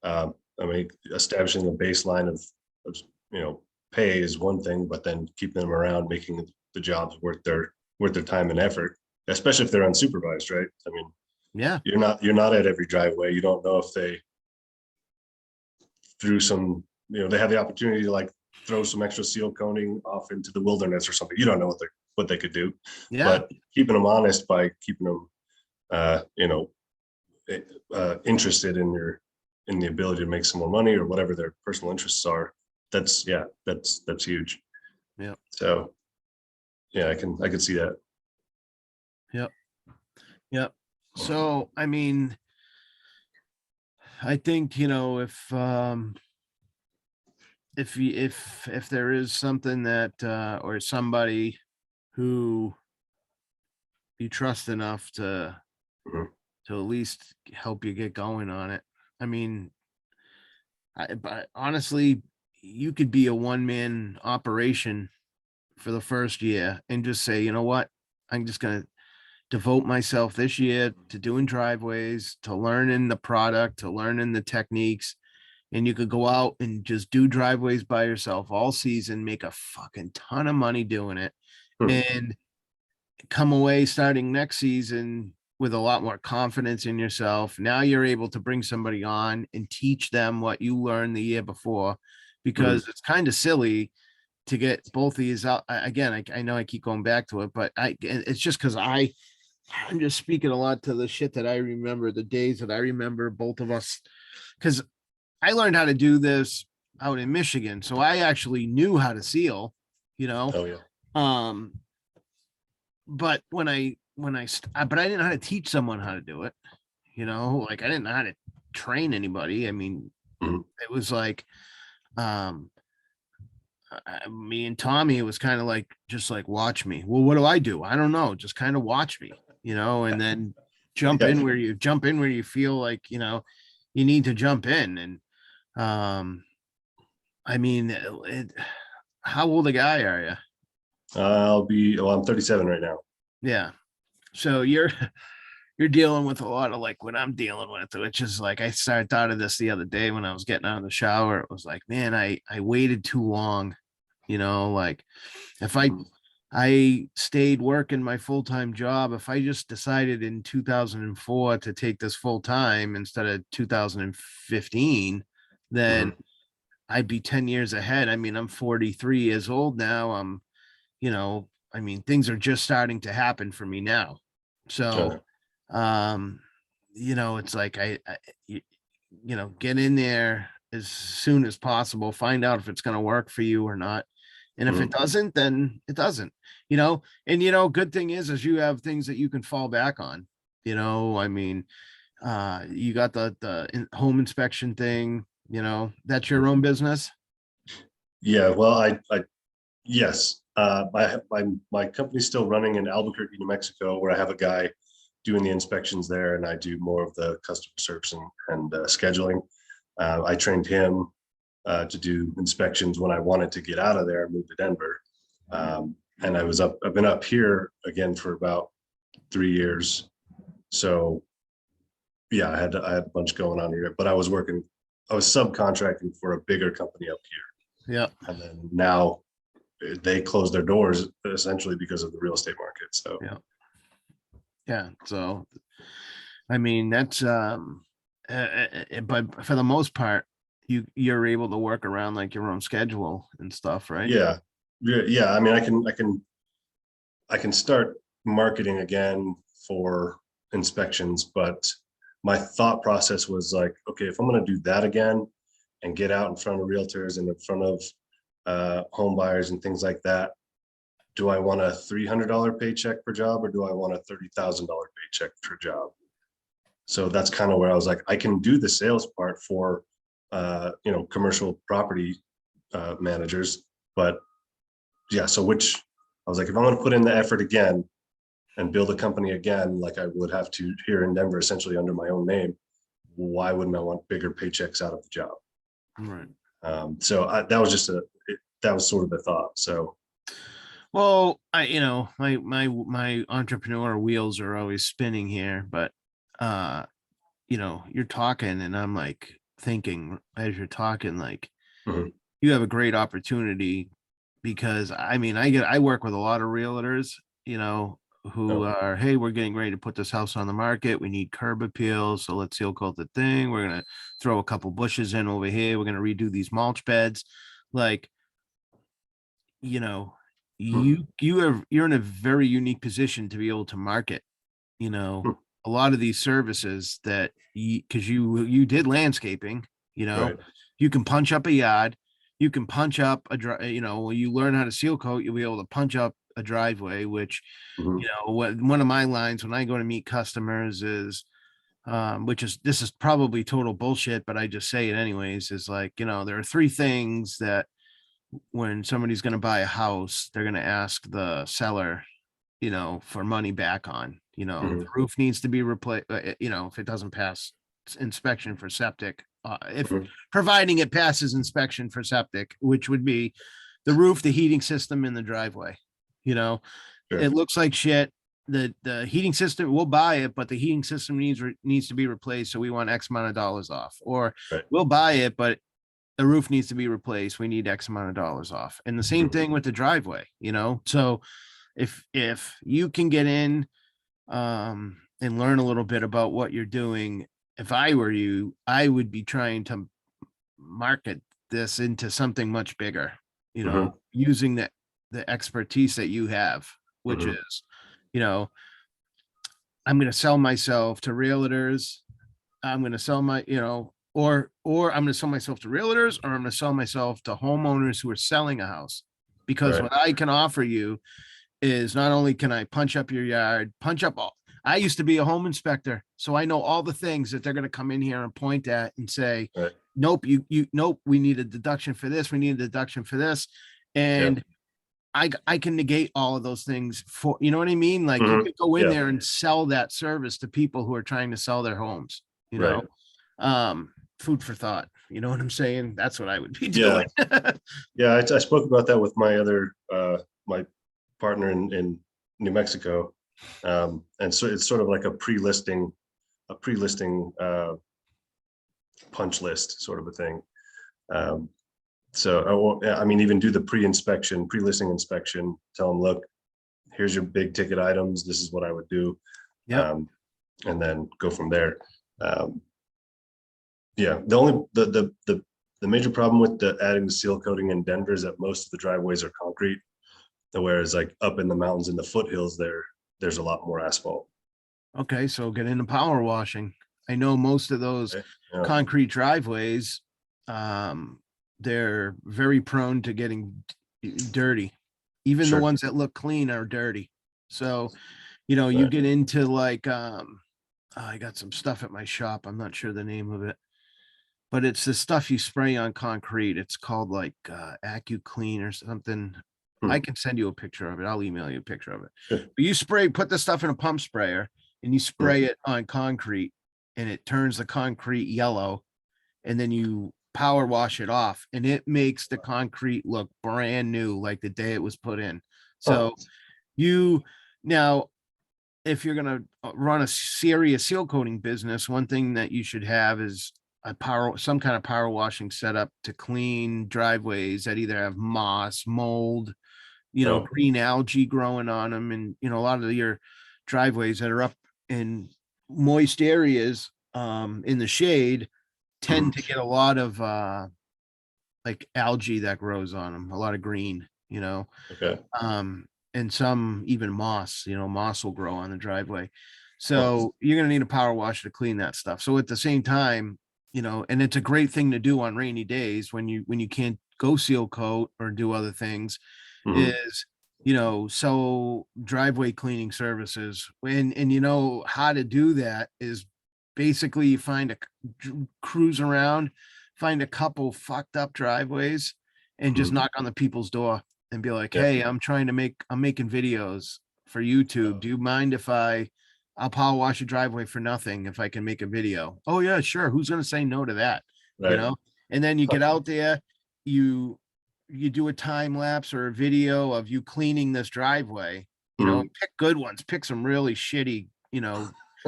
And I mean, establishing a baseline of pay is one thing, but then keeping them around, making the jobs worth their time and effort, especially if they're unsupervised, right? I mean, yeah, you're not at every driveway. You don't know if they threw some, they have the opportunity to like throw some extra seal coating off into the wilderness or something. You don't know what they could do, yeah, but keeping them honest by keeping them interested in the ability to make some more money or whatever their personal interests are. That's huge. yeah. So Yeah, I can see that. Yep. Yep. So, I mean, I think, if there is something that, or somebody who you trust enough Mhm. to at least help you get going on it. I mean, but honestly, you could be a one-man operation for the first year and just say, you know what? I'm just going to devote myself this year to doing driveways, to learning the product, to learning the techniques. And you could go out and just do driveways by yourself all season, make a fucking ton of money doing it, Hmm. and come away starting next season with a lot more confidence in yourself. Now you're able to bring somebody on and teach them what you learned the year before, Mhm. because it's kind of silly to get both of these out again. I know I keep going back to it, but it's just because I'm just speaking a lot to the shit that I remember, the days that I remember both of us, because I learned how to do this out in Michigan. So I actually knew how to seal, you know. Oh yeah. Um, but but I didn't know how to teach someone how to do it, like I didn't know how to train anybody. I mean, Mhm. it was like, um, me and Tommy, it was kind of like, just like, watch me. Well, what do I do? I don't know. Just kind of watch me, and then Yeah. jump in where you feel like, you need to jump in. And, I mean, how old a guy are you? I'm 37 right now. Yeah. So you're dealing with a lot of like what I'm dealing with, which is like, I started thought of this the other day when I was getting out of the shower. It was like, man, I waited too long, like if Mhm. I stayed working my full-time job, if I just decided in 2004 to take this full time instead of 2015, then Mhm. I'd be 10 years ahead. I mean, I'm 43 years old now. I mean, things are just starting to happen for me now. So, Okay. um, it's like you, get in there as soon as possible, find out if it's going to work for you or not. And if it Mhm. doesn't, then it doesn't, and, good thing is you have things that you can fall back on, I mean, you got the home inspection thing, that's your own business. Yeah. Well, yes. My company's still running in Albuquerque, New Mexico, where I have a guy doing the inspections there, and I do more of the customer service and scheduling. I trained him to do inspections when I wanted to get out of there and move to Denver. And I've been up here again for about 3 years. So yeah, I had a bunch going on here, but I was subcontracting for a bigger company up Yeah. here. And then now they closed their doors essentially because of the real estate market. So Yeah. Yeah. So, I mean, that's, but for the most part, you're able to work around like your own schedule and stuff, right? yeah, yeah. I mean, I can start marketing again for inspections, but my thought process was like, okay, if I'm going to do that again and get out in front of realtors and in front of home buyers and things like that, do I want a $300 paycheck per job or do I want a $30,000 paycheck per job? So that's kind of where I was like, I can do the sales part for, commercial property managers, but yeah. So I was like, if I'm going to put in the effort again and build a company again, like I would have to here in Denver, essentially under my own name, why wouldn't I want bigger paychecks out of the job? Right. That was that was sort of the thought. So Well, my entrepreneur wheels are always spinning here, but, uh, you're talking and I'm like thinking as you're talking, like, mhm. you have a great opportunity, because I mean, I work with a lot of realtors, who Oh, are, hey, we're getting ready to put this house on the market. We need curb appeals. So let's seal coat the thing. We're going to throw a couple bushes in over here. We're going to redo these mulch beds. Like, you know, hmm, you're in a very unique position to be able to market, you know, hmm, a lot of these services that because you did landscaping, right. you can punch up a yard, you can punch up you learn how to seal coat, you'll be able to punch up a driveway, which, Mhm. one of my lines when I go to meet customers is, this is probably total bullshit, but I just say it anyways, is like, there are three things that when somebody's going to buy a house, they're going to ask the seller, for money back on, the Mhm. roof needs to be replaced, if it doesn't pass inspection for septic, if Mhm. providing it passes inspection for septic, which would be the roof, the heating system, in the driveway. Sure. It looks like shit. The heating system, we'll buy it, but the heating system needs to be replaced. So we want X amount of dollars off. Or Right. we'll buy it, but the roof needs to be replaced. We need X amount of dollars off. And the same Mhm. thing with the driveway, So if you can get in and learn a little bit about what you're doing, if I were you, I would be trying to market this into something much bigger, Mhm. using the expertise that you have, which Mhm. is, you know, I'm going to sell myself to realtors. I'm going to sell my, or I'm going to sell myself to realtors, or I'm going to sell myself to homeowners who are selling a house. Because Right. what I can offer you is not only can I punch up your yard, punch up all, I used to be a home inspector, so I know all the things that they're going to come in here and point at and say, Right. nope, nope, we need a deduction for this, we need a deduction for this. Yeah. And I can negate all of those things for, you know what I mean? Like you Mhm. could go in Yeah. there and sell that service to people who are trying to sell their homes, Right. food for thought. You know what I'm saying? That's what I would be Yeah. doing. Yeah. I spoke about that with my other my partner in New Mexico, and so it's sort of like a pre-listing punch list sort of a thing. Um, so I won't, yeah, I mean, even do the pre-inspection, pre-listing inspection. Tell them, look, here's your big ticket items. This is what I would do, Yep. and then go from there. Um, yeah, the only the major problem with the adding the seal coating in Denver is that most of the driveways are concrete, whereas like up in the mountains in the foothills there's a lot more asphalt. Okay. So get into power washing. I know most of those Okay? Yeah, concrete driveways, um, they're very prone to getting dirty. Even the sure. ones that look clean are dirty. So, you Right. get into like, I got some stuff at my shop. I'm not sure the name of it, but it's the stuff you spray on concrete. It's called like AccuClean or something. I Hmm. can send you a picture of it. I'll email you a picture of it. Sure. But put the stuff in a pump sprayer and you Hmm. spray it on concrete and it turns the concrete yellow, and then you power wash it off and it makes the concrete look brand new like the day it was put in. Huh. So you now, if you're going to run a serious seal coating business, one thing that you should have is some kind of power washing setup to clean driveways that either have moss, mold, No. green algae growing on them. And, a lot of your driveways that are up in moist areas, in the shade, Mhm. tend to get a lot of, like algae that grows on them, a lot of green, Okay. and some even moss, moss will grow on the driveway. Huh. So you're going to need a power washer to clean that stuff. So at the same time, and it's a great thing to do on rainy days when you can't go seal coat or do other things, Mhm. is, so driveway cleaning services. And how to do that is basically you cruise around, find a couple fucked up driveways and just Mhm. knock on the people's door and be like, Yeah. hey, I'm making videos for YouTube. Do you mind if I'll power wash your driveway for nothing if I can make a video? Oh yeah, sure. Who's gonna say no to that? You Right. know? And then you Huh. get out there, you do a time lapse or a video of you cleaning this driveway, Mhm. pick good ones, pick some really shitty,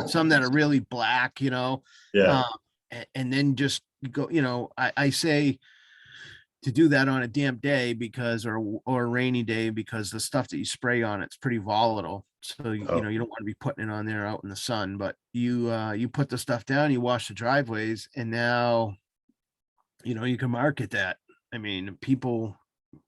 some that are really black, Yeah. um, and then just go, I say to do that on a damp day or a rainy day, because the stuff that you spray on it's pretty volatile. So Oh. you don't want to be putting it on there out in the sun, but you put the stuff down, you wash the driveways, and now you can market that. I mean, people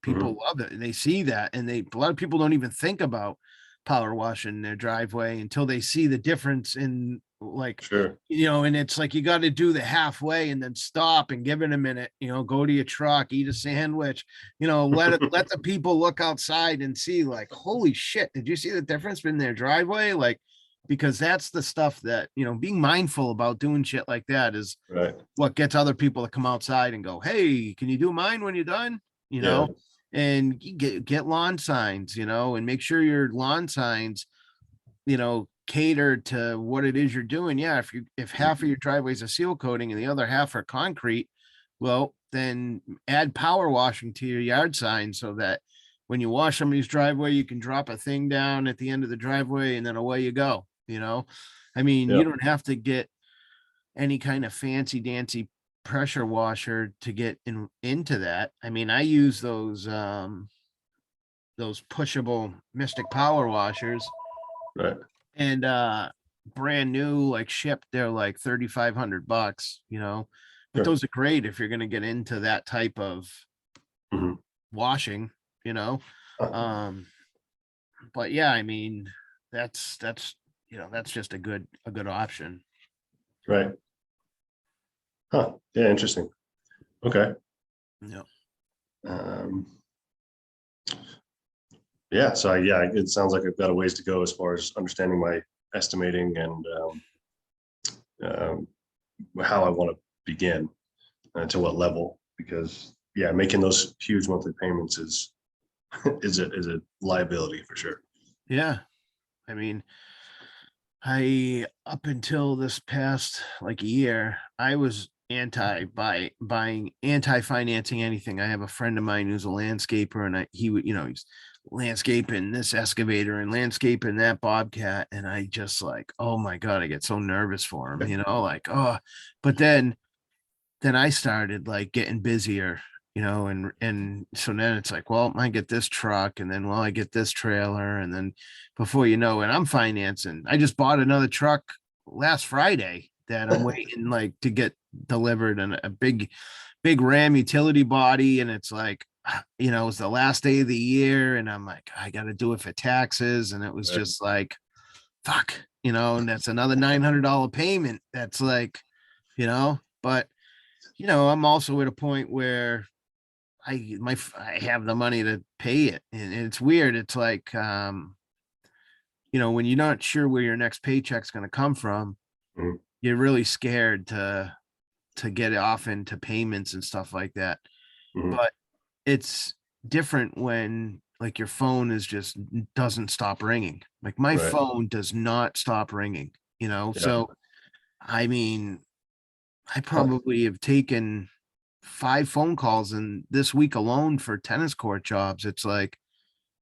Mhm. love it. They see that, and a lot of people don't even think about power washing their driveway until they see the difference in like, Sure. and it's like, you got to do the halfway and then stop and give it a minute, go to your truck, eat a sandwich, let the people look outside and see, like, holy shit, did you see the difference in their driveway? Like, because that's the stuff that, being mindful about doing shit like that is Right. what gets other people to come outside and go, hey, can you do mine when you're done? Yeah. And get lawn signs, and make sure your lawn signs, cater to what it is you're doing. Yeah, if half of your driveway is a seal coating and the other half are concrete, well, then add power washing to your yard sign so that when you wash somebody's driveway, you can drop a thing down at the end of the driveway and then away you go. I mean, Yeah. you don't have to get any kind of fancy dancy pressure washer to get into that. I mean, I use those pushable Mystic power washers, Right. and brand new, like shipped, they're like $3,500, but Sure. those are great if you're going to get into that type of Mhm. washing, you know. Um, but yeah, I mean, that's just a good option. Right. Huh. Yeah. Interesting. Okay. Yeah. Um, yeah. So yeah, it sounds like I've got a ways to go as far as understanding my estimating and um, how I want to begin and to what level, because yeah, making those huge monthly payments is is a liability for sure. Yeah. I mean, I up until this past like year, I was anti financing anything. I have a friend of mine who's a landscaper, and he would, he's landscaping this excavator and landscaping that bobcat, and I just like, oh my God, I get so nervous for him, like, oh, but then I started like getting busier, and so then it's like, well, I get this truck, and then, well, I get this trailer, and then before you know it, I'm financing. I just bought another truck last Friday that I'm waiting like to get delivered, and a big Ram utility body, and it's like, it's the last day of the year, and I'm like, I got to do it for taxes, and it was Right. just like, fuck, and that's another $900 payment. That's like, but I'm also at a point where I have the money to pay it. And it's weird. It's like, when you're not sure where your next paycheck's going to come from, Mhm. you're really scared to get off into payments and stuff like that. Mhm. But it's different when like your phone doesn't stop ringing. Like my Right. phone does not stop ringing, Yeah. so I mean, I Huh. probably have taken 5 phone calls in this week alone for tennis court jobs. It's like,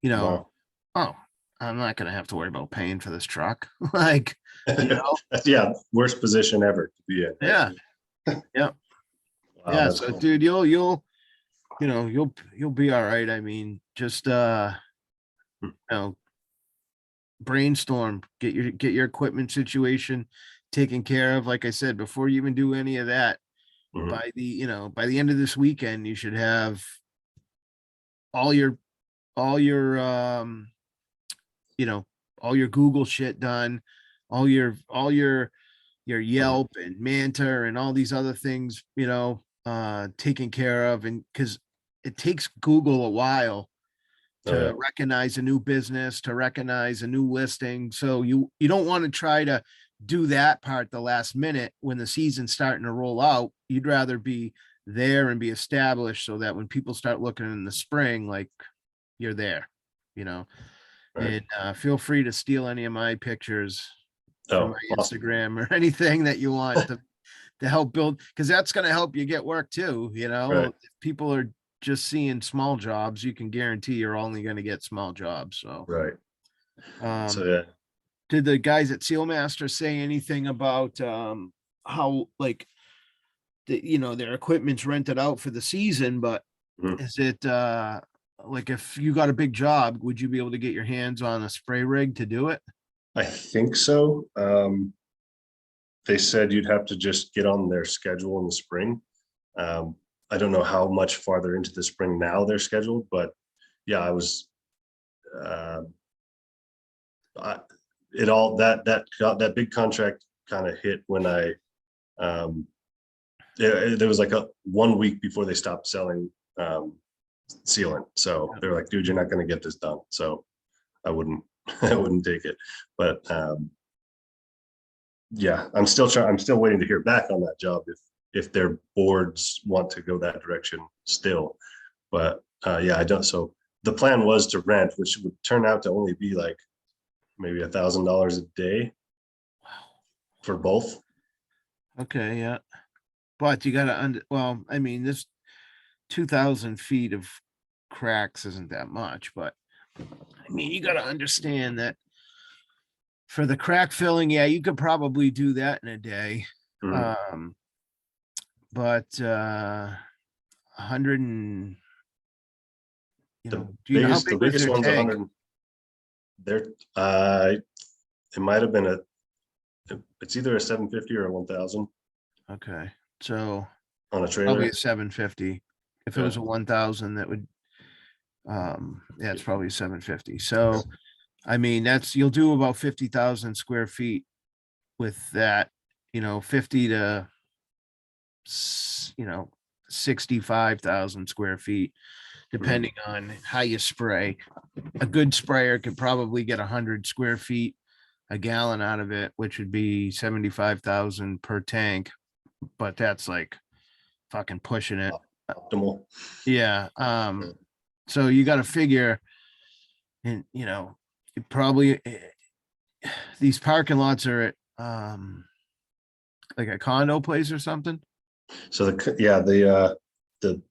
Wow. oh, I'm not gonna have to worry about paying for this truck. Like, you know, Yeah. Worst position ever to be in. Right? yeah, yeah, Wow. yeah. That's So, cool. dude, you'll be all right. I mean, just Hmm. brainstorm, get your equipment situation taken care of. Like I said, before you even do any of that, Mhm. by the end of this weekend, you should have all your all your you know, all your Google shit done, all your Mhm. Yelp and Manta and all these other things, taken care of. And because it takes Google a while Oh yeah. to recognize a new business, to recognize a new listing. So you don't want to try to do that part the last minute when the season's starting to roll out. You'd rather be there and be established so that when people start looking in the spring, like you're there, you know. Right. And feel free to steal any of my pictures from Oh, my awesome. Instagram or anything that you want to help build, because that's going to help you get work too. Right. If people are just seeing small jobs, you can guarantee you're only going to get small jobs. So, Right. So um, yeah. did the guys at Sealmaster say anything about how like their equipment's rented out for the season, but Mhm. is it like if you got a big job, would you be able to get your hands on a spray rig to do it? I think so. They said you'd have to just get on their schedule in the spring. Um, I don't know how much farther into the spring now they're scheduled, but yeah, I was. Uh, I, it all that big contract kind of hit when there was like 1 week before they stopped selling sealant. So they're like, dude, you're not going to get this done. So I wouldn't I wouldn't take it. But yeah, I'm still waiting to hear back on that job if their boards want to go that direction still. But yeah, I don't. So the plan was to rent, which would turn out to only be like maybe $1,000 a day for both. Okay, yeah. But you gotta well, I mean, this 2,000 feet of cracks isn't that much, but I mean, you gotta understand that for the crack filling, yeah, you could probably do that in a day. Mhm. But 100 and do you know how The big was biggest their one's tank? 100. There, it might have been it's either a 750 or a 1,000 Okay, so on a probably trailer. a 750. If it Yeah. was a 1,000, that would yeah, it's probably 750. So I mean, you'll do about 50,000 square feet with that, 50 to 65,000 square feet, depending on how you spray. A good sprayer could probably get 100 square feet a gallon out of it, which would be 75,000 per tank. But that's like fucking pushing it. Optimal. Yeah. So you got to figure, and it probably these parking lots are at like a condo place or something. So the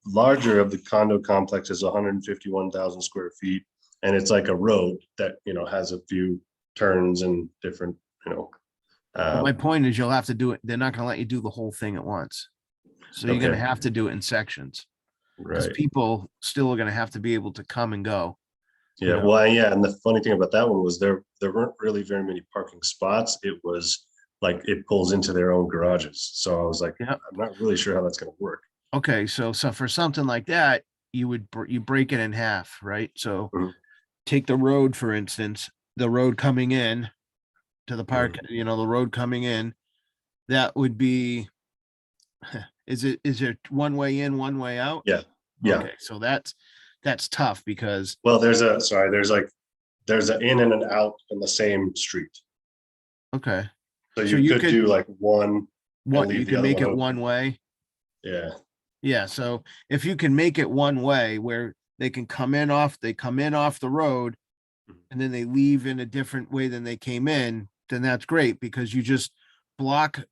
larger of the condo complex is 151,000 square feet, and it's like a road that has a few turns and different But my point is, you'll have to do it. They're not going to let you do the whole thing at once. So you're going to okay, have to do it in sections because right. people still are going to have to be able to come and go. Yeah, well, yeah, and the funny thing about that one was there weren't really very many parking spots. It was like it pulls into their own garages. So I was like, Yeah. I'm not really sure how that's going to work. Okay. So for something like that, you break it in half, right? So Mhm, take the road, for instance, the road coming in to the park, mhm. the road coming in, that would be, is it one way in, one way out? Yeah, yeah. Okay. So that's tough because, Well, there's an in and an out in the same street. okay. So So you you could could, do like one and what, you leave the can other make one it open. one way. Yeah. Yeah, so if you can make it one way where they come in off the road and then they leave in a different way than they came in, then that's great because you just block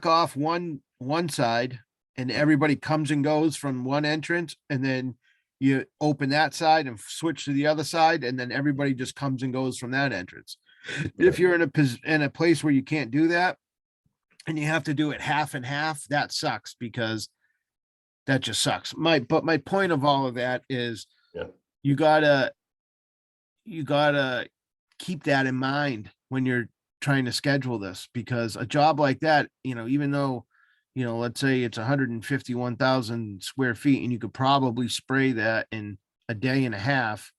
off one side and everybody comes and goes from one entrance, and then you open that side and switch to the other side, and then everybody just comes and goes from that entrance. If Right. you're in a place where you can't do that and you have to do it half and half, that sucks because that just sucks. But my point of all of that is Yeah. you gotta you gotta keep that in mind when you're trying to schedule this, because a job like that, even though, let's say it's 151,000 square feet and you could probably spray that in a day and a half,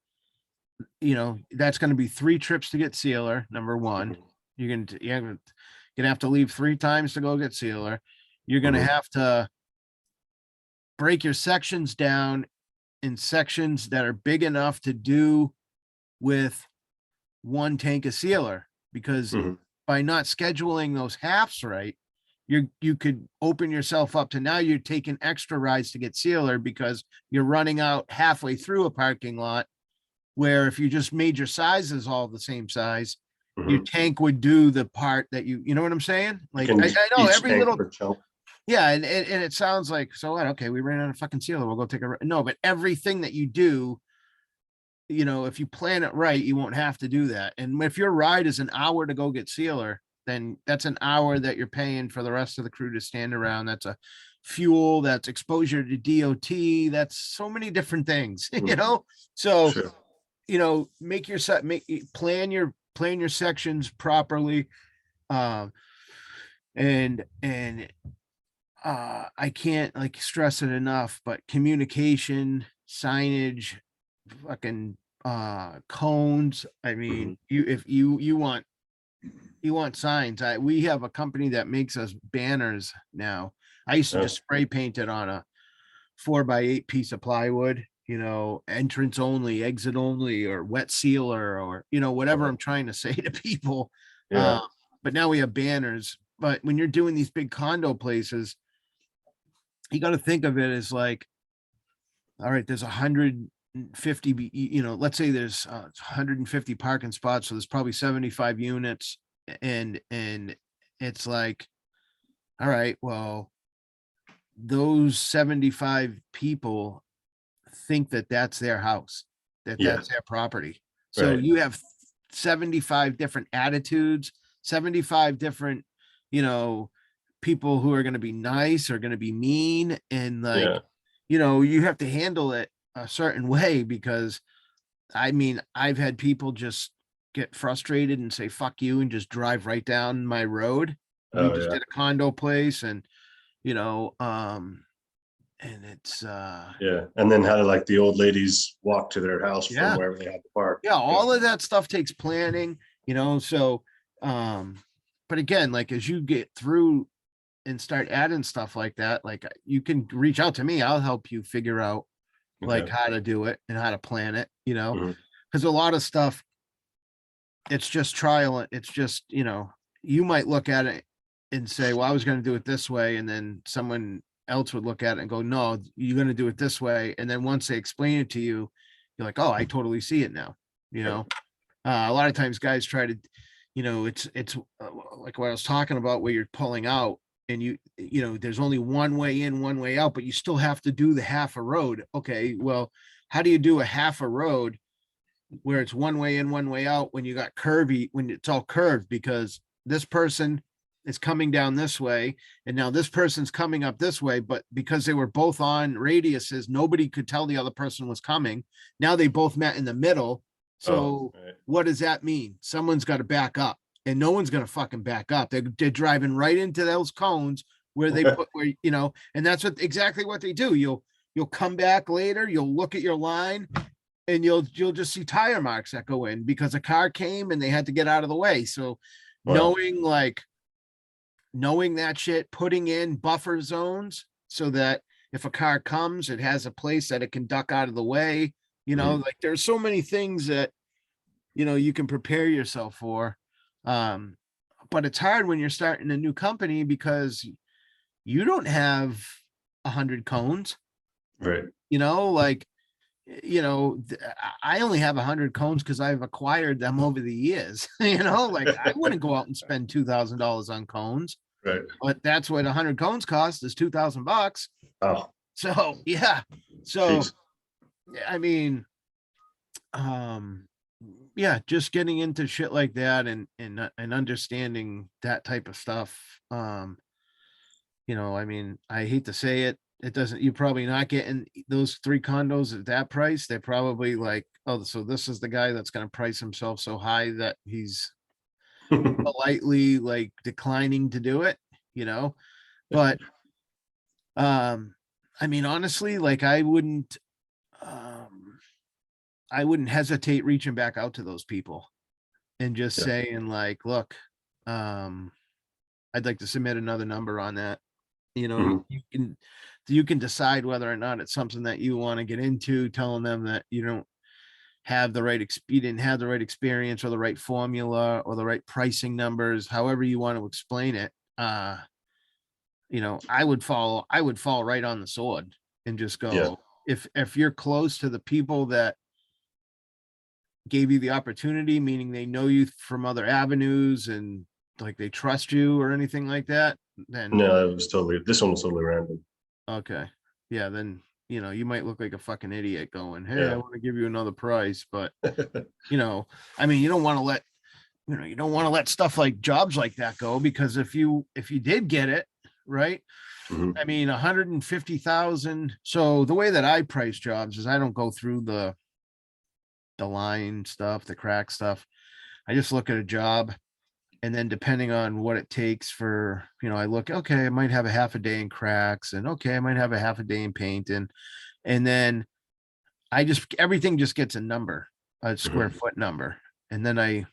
that's going to be 3 trips to get sealer. Number one, Mhm, you're gonna have to leave 3 times to go get sealer. You're gonna mhm, have to break your sections down in sections that are big enough to do with one tank of sealer, because mhm. by not scheduling those halves right, you could open yourself up to, now you're taking extra rides to get sealer because you're running out halfway through a parking lot, where if you just made your sizes all the same size, your Mhm. tank would do the part that you know what I'm saying? You Like can I know each every tank little, per chunk. yeah, and it sounds like, so what? Okay, we ran out of fucking sealer. We'll go take a no, but everything that you do, if you plan it right, you won't have to do that. And if your ride is an hour to go get sealer, then that's an hour that you're paying for the rest of the crew to stand around. That's a fuel, that's exposure to DOT, that's so many different things, Mhm. So, Sure. make your set, plan your sections properly. Um, and I can't like stress it enough, but communication, signage, fucking cones. I mean, Mhm. if you want You want signs. We have a company that makes us banners now. I used to Oh, just spray paint it on a 4x8 piece of plywood, entrance only, exit only, or wet sealer, or, whatever I'm trying to say to people. yeah, But now we have banners. But when you're doing these big condo places, you got to think of it as like, all right, there's 150, let's say there's 150 parking spots. So there's probably 75 units. And it's like, all right, well, those 75 people think that that's their house, that yeah, that's their property. So right. you have 75 different attitudes, 75 different, you know, people who are going to be nice or going to be mean. And like, Yeah. you have to handle it a certain way because I mean, I've had people just get frustrated and say, fuck you, and just drive right down my road. We Oh, just yeah. did a condo place and, you know, um, and it's Yeah. And then how do like the old ladies walk to their house from yeah, wherever they had to park? yeah, Yeah. all of that stuff takes planning, so but again, like as you get through and start adding stuff like that, like you can reach out to me. I'll help you figure out like Okay. how to do it and how to plan it, Mhm. because a lot of stuff, it's just trial. It's just, you might look at it and say, well, I was going to do it this way. And then someone else would look at it and go, no, you're going to do it this way. And then once they explain it to you, you're like, oh, I totally see it now. You Right. know, a lot of times guys try to, it's like what I was talking about where you're pulling out and there's only one way in, one way out, but you still have to do the half a road. Okay. Well, how do you do a half a road where it's one way in, one way out when you got curvy, when it's all curved, because this person is coming down this way and now this person's coming up this way, but because they were both on radiuses, nobody could tell the other person was coming. Now they both met in the middle. Oh, So right. what does that mean? Someone's got to back up and no one's going to fucking back up. They're driving right into those cones where they put where, and that's exactly what they do. You'll come back later, you'll look at your line and you'll just see tire marks that go in because a car came and they had to get out of the way. So Wow. knowing that shit, putting in buffer zones so that if a car comes, it has a place that it can duck out of the way. Mhm. Like there's so many things that you can prepare yourself for. But it's hard when you're starting a new company because you don't have 100 cones, Right. like I only have 100 cones because I've acquired them over the years. Like I wouldn't go out and spend $2,000 on cones, Right. but that's what 100 cones cost is $2,000. Oh, So yeah, so jeez. I mean, um, yeah, just getting into shit like that and understanding that type of stuff. I mean, I hate to say it, it doesn't, you're probably not getting those 3 condos at that price. They're probably like, oh, so this is the guy that's going to price himself so high that he's politely like declining to do it, you know. But I mean, honestly, like I wouldn't hesitate reaching back out to those people and just Yeah. saying like, look, um, I'd like to submit another number on that. Mhm. You can decide whether or not it's something that you want to get into, telling them that you don't have the right you didn't have the right experience or the right formula or the right pricing numbers, however you want to explain it. I would fall right on the sword and just Yeah. go, if you're close to the people that gave you the opportunity, meaning they know you from other avenues and like they trust you or anything like that, then No, this one was totally random. okay. Yeah, then you might look like a fucking idiot going, hey, I Yeah. want to give you another price. But I mean, you don't want to let stuff like jobs like that go, because if you did get it, right? Mhm. I mean, 150,000. So the way that I price jobs is I don't go through the line stuff, the crack stuff. I just look at a job, and then depending on what it takes for, I look, okay, I might have a half a day in cracks, and okay, I might have a half a day in paint, and then everything just gets a number, a square Mhm. foot number, and then I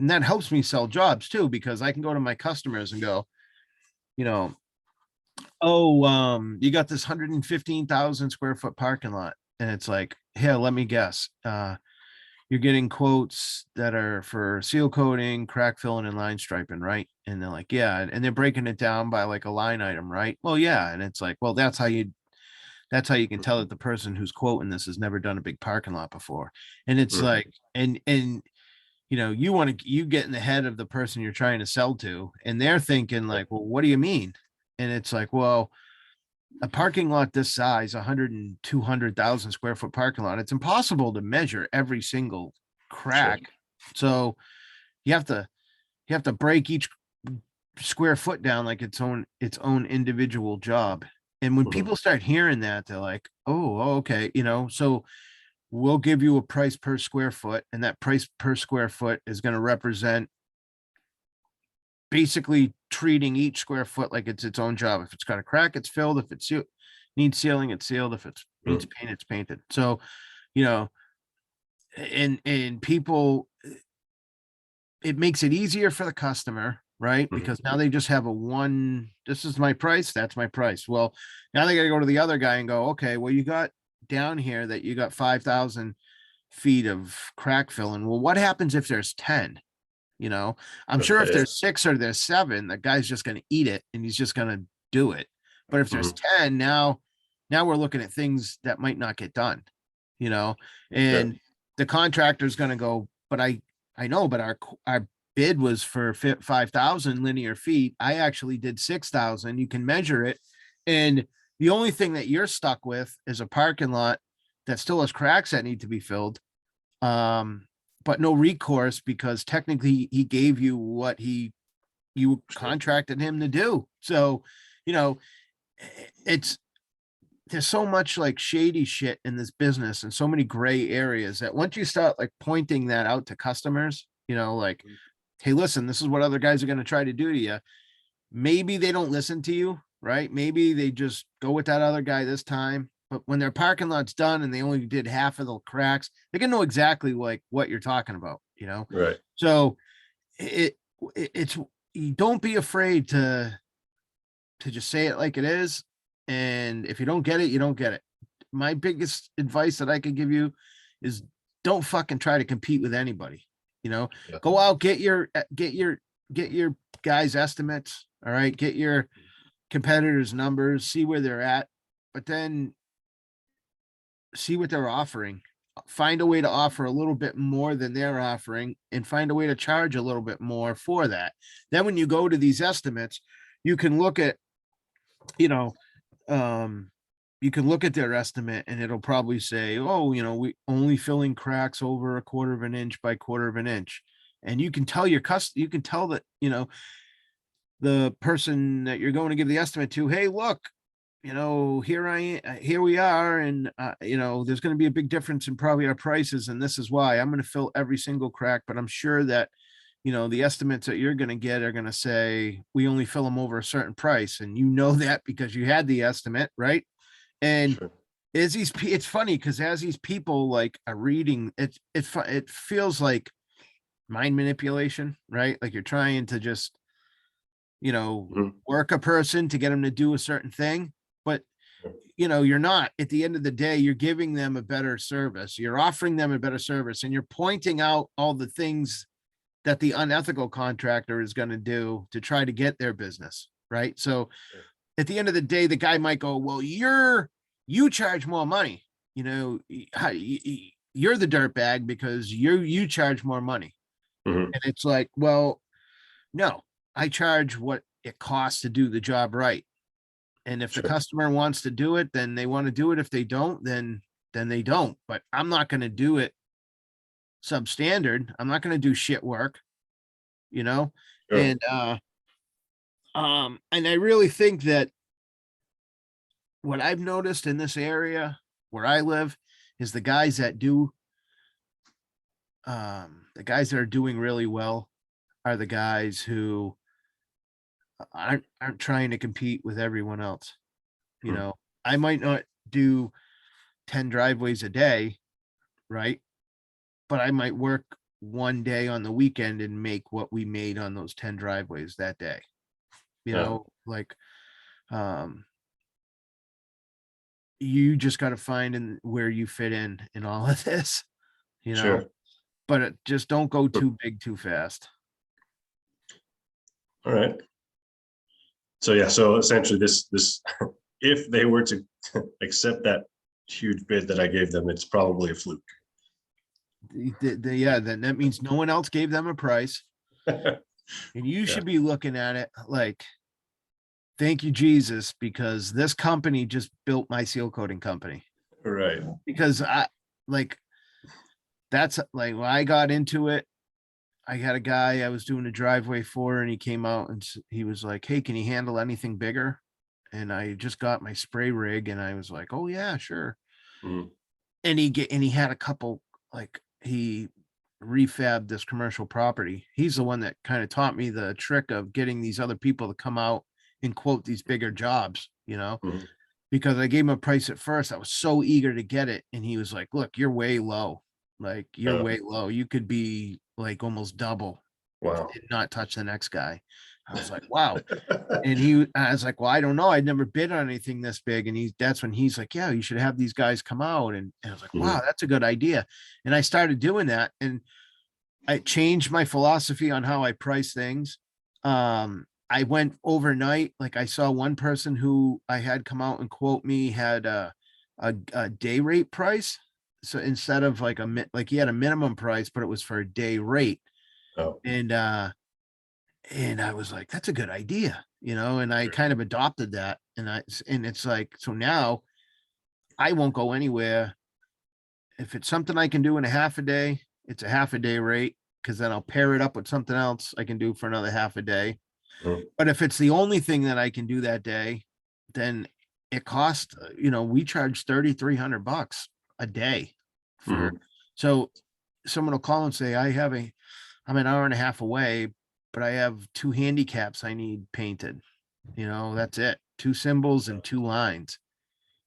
and that helps me sell jobs too, because I can go to my customers and go, you know, oh, you got this 115,000 square foot parking lot. And it's like, here, let me guess. You're getting quotes that are for seal coating, crack filling, and line striping, right? And they're like, yeah. And they're breaking it down by like a line item, right? Well, yeah. And it's like, well, that's how you can tell that the person who's quoting this has never done a big parking lot before. And it's Mhm. like, and you get in the head of the person you're trying to sell to, and they're thinking Yeah. like, well, what do you mean? And it's like, well, a parking lot this size, 100 and 200,000 square foot parking lot, it's impossible to measure every single Sure. crack. So you have to break each square foot down like its own individual job. And when Mhm. people start hearing that, they're like, oh, okay, so we'll give you a price per square foot, and that price per square foot is going to represent basically treating each square foot like it's own job. If it's got a crack, it's filled. If it needs sealing, it's sealed. If it needs Mhm. paint, it's painted. So, you know, and people, it makes it easier for the customer, right? Mhm. Because now they just have this is my price, that's my price. Well, now they got to go to the other guy and go, okay, well, you got down here that you got 5,000 feet of crack filling. Well, what happens if there's 10? I'm sure if Yeah. there's 6 or there's 7, the guy's just going to eat it and he's just going to do it. But if there's Mhm. 10, now we're looking at things that might not get done, you know, Yeah. and the contractor's going to go, but I know, but our bid was for 5,000 linear feet. I actually did 6,000. You can measure it. And the only thing that you're stuck with is a parking lot that still has cracks that need to be filled. But no recourse, because technically he gave you what you Sure. contracted him to do. So, you know, it's there's so much like shady shit in this business and so many gray areas that once you start like pointing that out to customers, like, hey, listen, this is what other guys are going to try to do to you. Maybe they don't listen to you, right? Maybe they just go with that other guy this time. But when their parking lot's done and they only did half of the cracks, they can know exactly like what you're talking about. Right. So it it's you don't be afraid to just say it like it is. And if you don't get it, you don't get it. My biggest advice that I could give you is don't fucking try to compete with anybody. You know, Yeah. go out, get your guys' estimates. All right. Get your competitors' numbers, see where they're at, but then see what they're offering. Find a way to offer a little bit more than they're offering and find a way to charge a little bit more for that. Then when you go to these estimates, you can look at, you know, um, you can look at their estimate and it'll probably say, oh, we only filling cracks over a quarter of an inch by quarter of an inch. And you can tell you can tell that, the person that you're going to give the estimate to, hey, look, here we are. And, there's going to be a big difference in probably our prices. And this is why I'm going to fill every single crack, but I'm sure that, the estimates that you're going to get are going to say, we only fill them over a certain price. And that because you had the estimate, right? And Sure. it's funny because as these people like are reading it feels like mind manipulation, right? Like you're trying to just, Mhm. work a person to get them to do a certain thing. But Sure. you're not. At the end of the day, you're giving them a better service. You're offering them a better service, and you're pointing out all the things that the unethical contractor is going to do to try to get their business, right? So Sure. at the end of the day, the guy might go, well, you charge more money. You're the dirt bag because you charge more money. Mhm. And it's like, well, no, I charge what it costs to do the job right. And if the Sure. customer wants to do it, then they want to do it. If they don't, then they don't. But I'm not going to do it substandard. I'm not going to do shit work, you know? Sure. And I really think that what I've noticed in this area where I live is the guys that are doing really well are the guys who aren't trying to compete with everyone else. You Mhm. know, I might not do 10 driveways a day, right? But I might work one day on the weekend and make what we made on those 10 driveways that day. You Yeah. know, like, you just got to find in where you fit in all of this, you know, Sure. but just don't go too big too fast. All right. So yeah, so essentially this if they were to accept that huge bid that I gave them, it's probably a fluke. Yeah, then that means no one else gave them a price, and you Yeah. should be looking at it like, thank you, Jesus, because this company just built my seal coating company. Right. Because that's like when I got into it, I had a guy I was doing a driveway for, and he came out and he was like, "Hey, can you handle anything bigger?" And I just got my spray rig, and I was like, "Oh yeah, sure." Mhm. And he had a couple, like, he refabbed this commercial property. He's the one that kind of taught me the trick of getting these other people to come out and quote these bigger jobs, Mhm. because I gave him a price at first. I was so eager to get it. And he was like, "Look, you're way low. Like, you're Oh, way low. You could be like almost double wow. and not touch the next guy." I was like, wow. And I was like, "Well, I don't know. I'd never bid on anything this big." And that's when he's like, "Yeah, you should have these guys come out." And I was like, "Wow, Mhm. that's a good idea." And I started doing that, and I changed my philosophy on how I price things. I went overnight. Like, I saw one person who I had come out and quote me had a day rate price. So instead of like like he had a minimum price, but it was for a day rate. Oh, And I was like, that's a good idea, and I sure. kind of adopted that. And it's like, so now I won't go anywhere. If it's something I can do in a half a day, it's a half a day rate, because then I'll pair it up with something else I can do for another half a day. Mhm. But if it's the only thing that I can do that day, then it costs, we charge $3,300 a day for, Mhm. so someone will call and say, I'm an hour and a half away, but I have two handicaps I need painted. That's it. Two symbols and two lines.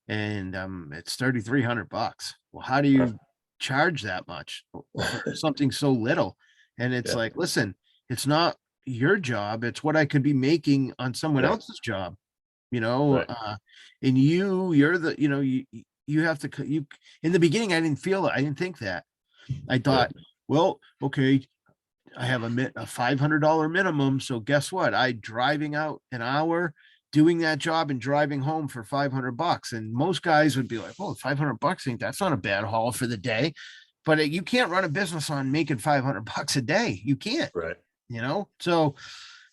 And it's $3,300. Well, how do you charge that much for something so little? And it's Yeah. like, listen, it's not your job, it's what I could be making on someone Yeah. else's job, you know. Right. And you're the, you have to you in the beginning, I didn't feel it. I didn't think that. I Yeah. thought, well, okay, I have a $500 minimum. So guess what? I driving out an hour, doing that job, and driving home for $500. And most guys would be like, "Oh, $500 ain't that's not a bad haul for the day." But you can't run a business on making $500 a day. You can't, Right. So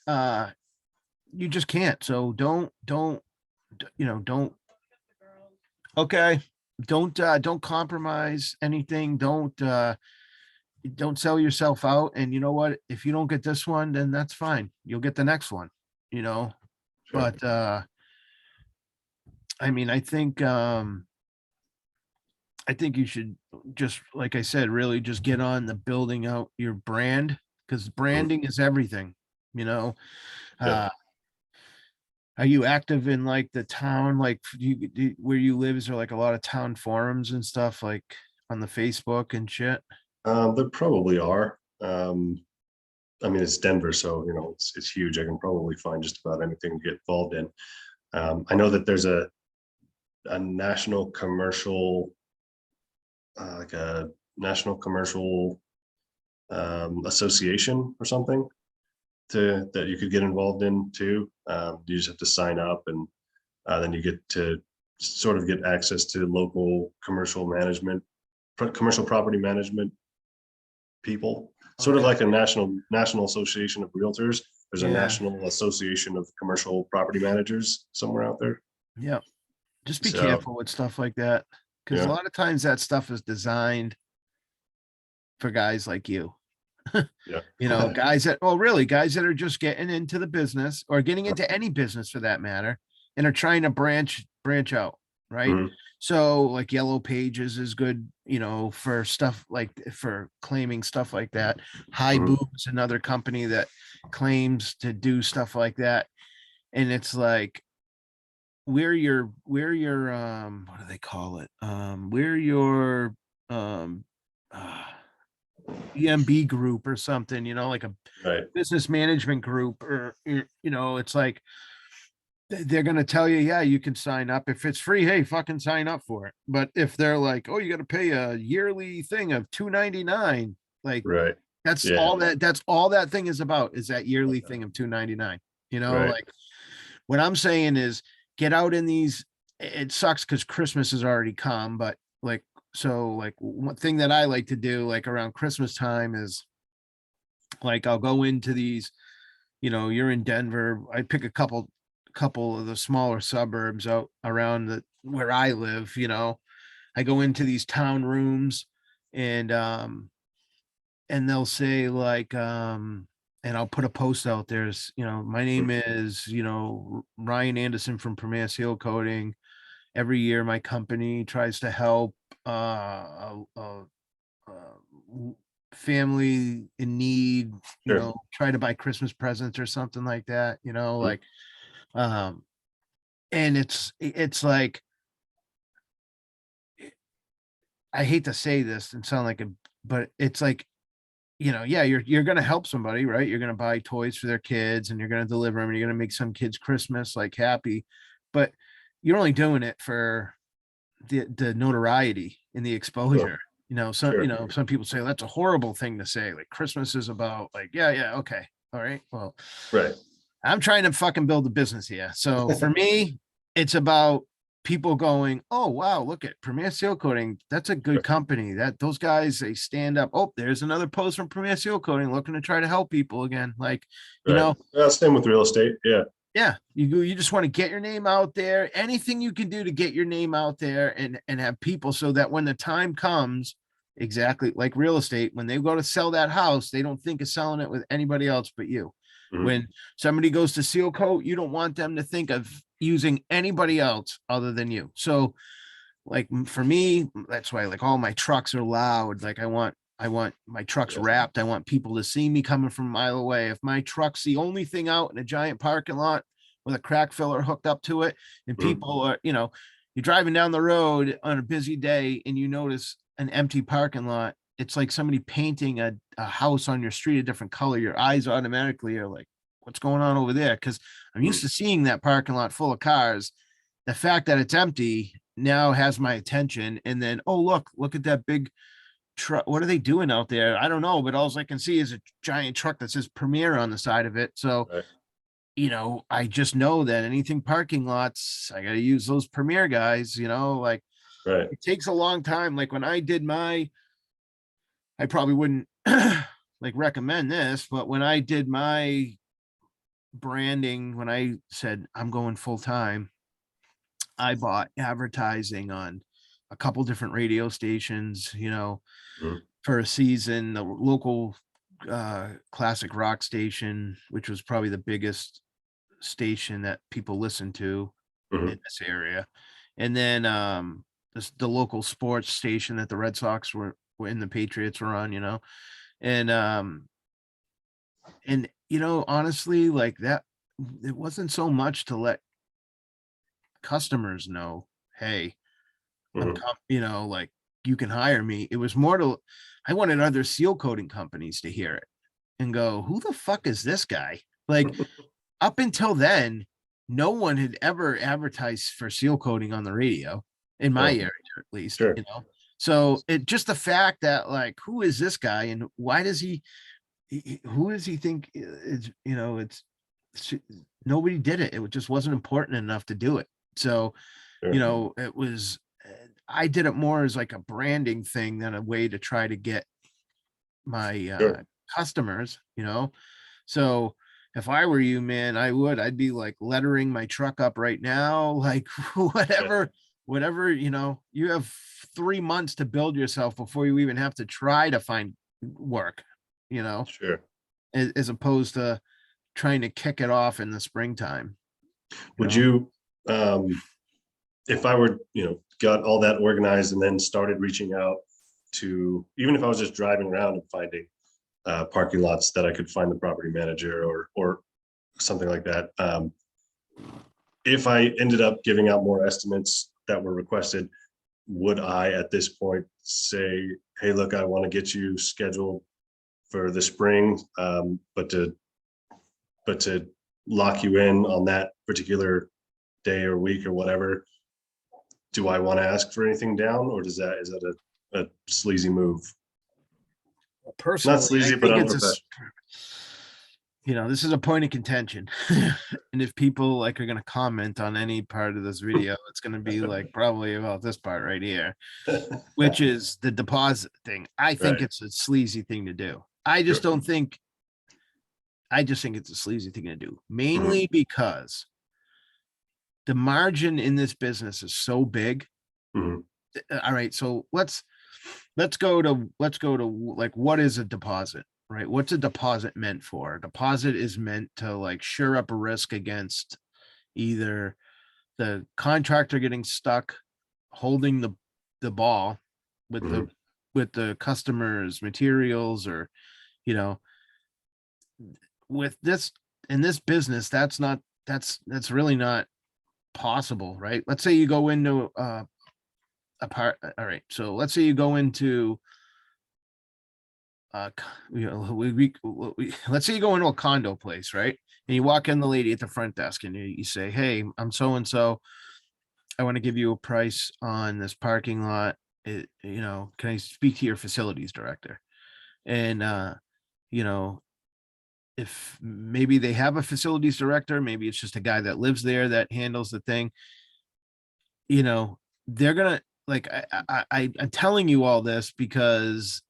uh, you just can't. So don't. Okay, don't compromise anything. Don't sell yourself out. And you know what, if you don't get this one, then that's fine, you'll get the next one, you know Sure. but I mean, I think you should, just like I said, really just get on the building out your brand, because Mhm. branding is everything, you know Yeah. uh are you active in like the town, like where you live? Is there like a lot of town forums and stuff, like on the Facebook and shit? There probably are. I mean, it's Denver, so it's huge. I can probably find just about anything to get involved in. I know that there's a national commercial, like a national commercial association or something that you could get involved in too. You just have to sign up, and then you get to sort of get access to local commercial management, commercial property management people, sort of Okay. like a national association of realtors. There's a Yeah. national association of commercial property managers somewhere out there. Yeah. Just be So careful with stuff like that, because a yeah, lot of times that stuff is designed for guys like you. yeah, Guys that, well, really, guys that are just getting into the business, or getting into any business for that matter, and are trying to branch out, right? Mhm, So like Yellow Pages is good, for stuff like, for claiming stuff like that. High mhm. Boob's another company that claims to do stuff like that. And it's like, we're your what do they call it? We're your um uh, EMB group or something, like a Right. business management group, or, it's like, they're going to tell you, yeah, you can sign up. If it's free, hey, fucking sign up for it. But if they're like, oh, you got to pay a yearly thing of $299, like Right. that's Yeah. all that thing is about, is that yearly Okay. thing of $299. Right. Like what I'm saying is get out in these. It sucks because Christmas has already come, but like, so like one thing that I like to do like around Christmas time is like I'll go into these, you're in Denver. I pick a couple of the smaller suburbs out around where I live. I go into these town rooms, and they'll say like, and I'll put a post out there. My name is, Ryan Anderson from Premier Seal Coating. Every year my company tries to help family in need, Sure. try to buy Christmas presents or something like that, Mhm. like, um, and it's like, I hate to say this and sound like but it's like, yeah, you're gonna help somebody, right? You're gonna buy toys for their kids and you're gonna deliver them and you're gonna make some kids Christmas like happy, but you're only doing it for the notoriety and the Sure. exposure. Sure. Some people say that's a horrible thing to say. Like Christmas is about like, yeah, yeah, okay. All right. Well, Right. I'm trying to fucking build a business here. So for me, it's about people going, oh wow, look at Premier Seal Coating. That's a good company. Those guys, they stand up. Oh, there's another post from Premier Seal Coating looking to try to help people again. Like, you Right. know, Same with real estate. Yeah. yeah, you just want to get your name out there. Anything you can do to get your name out there and have people, so that when the time comes, exactly like real estate, when they go to sell that house, they don't think of selling it with anybody else but you. Mhm. When somebody goes to seal coat, you don't want them to think of using anybody else other than you. So like for me, that's why like all my trucks are loud. Like I want my trucks Yeah. wrapped. I want people to see me coming from a mile away. If my truck's the only thing out in a giant parking lot with a crack filler hooked up to it, and Mhm. people are, you're driving down the road on a busy day and you notice an empty parking lot, it's like somebody painting a house on your street a different color. Your eyes automatically are like, what's going on over there? Because I'm used Mhm. to seeing that parking lot full of cars. The fact that it's empty now has my attention. And then, oh, look at that big truck. What are they doing out there? I don't know, but all I can see is a giant truck that says Premier on the side of it. So, Right. I just know that anything parking lots, I got to use those Premier guys, like Right. it takes a long time. Like when I did I probably wouldn't like recommend this, but when I did my branding, when I said I'm going full time, I bought advertising on a couple different radio stations, Mhm. for a season, the local classic rock station, which was probably the biggest station that people listen to in Mhm. this area. And then the local sports station that the Red Sox were in, the Patriots were on, and honestly, like that, it wasn't so much to let customers know, hey, Mhm. like you can hire me. It was more to, I wanted other seal coating companies to hear it and go, who the fuck is this guy? Like up until then, no one had ever advertised for seal coating on the radio in my Oh, area, at least, sure. So it just the fact that like, who is this guy and why does who does he think is, nobody did it. It just wasn't important enough to do it. So Sure. it was, I did it more as like a branding thing than a way to try to get my Sure. customers, So if I were you, man, I'd be like lettering my truck up right now, like Yeah. whatever, you have 3 months to build yourself before you even have to try to find work, you know, Sure. as opposed to trying to kick it off in the springtime, you Would know. you, if I were, got all that organized and then started reaching out to, even if I was just driving around and finding parking lots that I could find the property manager or something like that. If I ended up giving out more estimates that were requested, would I at this point say, hey, look, I want to get you scheduled for the spring, but to lock you in on that particular day or week or whatever, do I want to ask for anything down, or is that a sleazy move? Personally, Not sleazy, I but think it's unprofessional. this is a point of contention. And if people like are going to comment on any part of this video, it's going to be like probably about this part right here, which is the deposit thing. I think Right. it's a sleazy thing to do. I just think it's a sleazy thing to do, mainly because the margin in this business is so big. Mhm. All right, so let's go to like, what is a deposit, right? What's a deposit meant for? A deposit is meant to like shore up a risk against either the contractor getting stuck holding the ball with the customer's materials, or you know with this, in this business, that's really not possible, right? Let's say you go into a part. All right, so let's say you go into let's say you go into a condo place, right? And you walk in the lady at the front desk and you say, hey, I'm so and so, I want to give you a price on this parking lot. Can I speak to your facilities director? And you know if maybe they have a facilities director, maybe it's just a guy that lives there that handles the thing. They're gonna, like, I'm telling you all this because,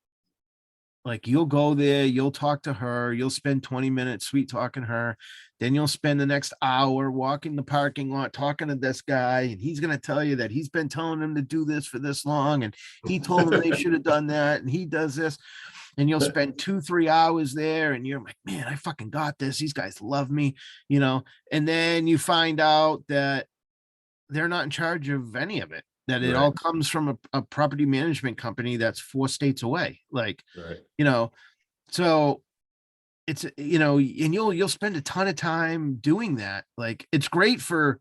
like, you'll go there, you'll talk to her, you'll spend 20 minutes sweet talking her, then you'll spend the next hour walking the parking lot talking to this guy, and he's going to tell you that he's been telling them to do this for this long, and he told them they should have done that, and he does this, and you'll spend 2-3 hours there, and you're like, man, I fucking got this, these guys love me, and then you find out that they're not in charge of any of it, that it all comes from a property management company that's 4 states away. Like, so it's, and you'll spend a ton of time doing that. Like, it's great for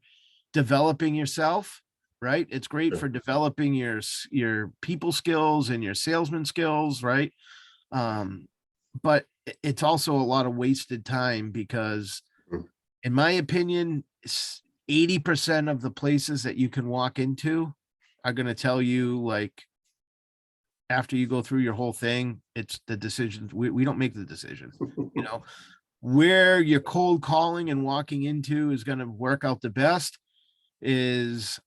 developing yourself, right? It's great for developing your people skills and your salesman skills, right? But it's also a lot of wasted time because, in my opinion, 80% of the places that you can walk into are going to tell you, like, after you go through your whole thing, it's the decisions. We don't make the decisions. Where you're cold calling and walking into is going to work out the best is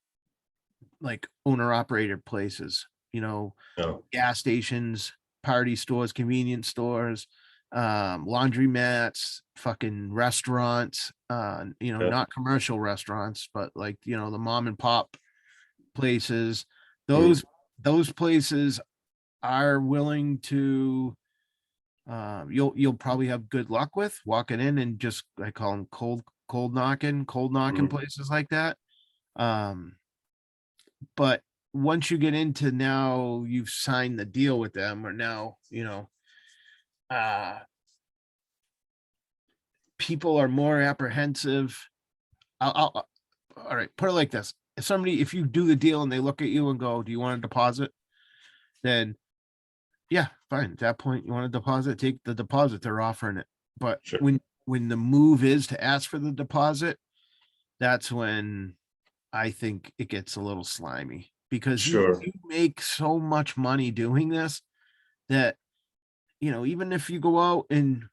like owner operator places, gas stations, party stores, convenience stores, laundry mats, fucking restaurants, not commercial restaurants, but like, the mom and pop places. Those places are willing to, you'll probably have good luck with walking in and just, I call them cold knocking places like that. But once you get into, now you've signed the deal with them, or now, people are more apprehensive. All right, put it like this. If you do the deal and they look at you and go, do you want a deposit? Then yeah, fine. At that point, you want a deposit, take the deposit, they're offering it. But when the move is to ask for the deposit, that's when I think it gets a little slimy, because you make so much money doing this that, even if you go out and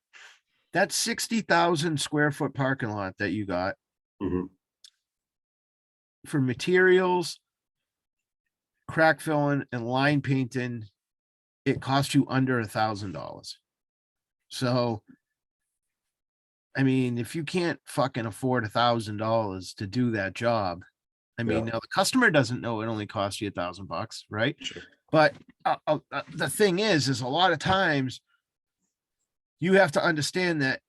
that 60,000 square foot parking lot that you got for materials, crack filling, and line painting, it cost you under $1,000. So, I mean, if you can't fucking afford $1,000 to do that job, I mean, now the customer doesn't know it only costs you $1,000, right? But the thing is a lot of times you have to understand that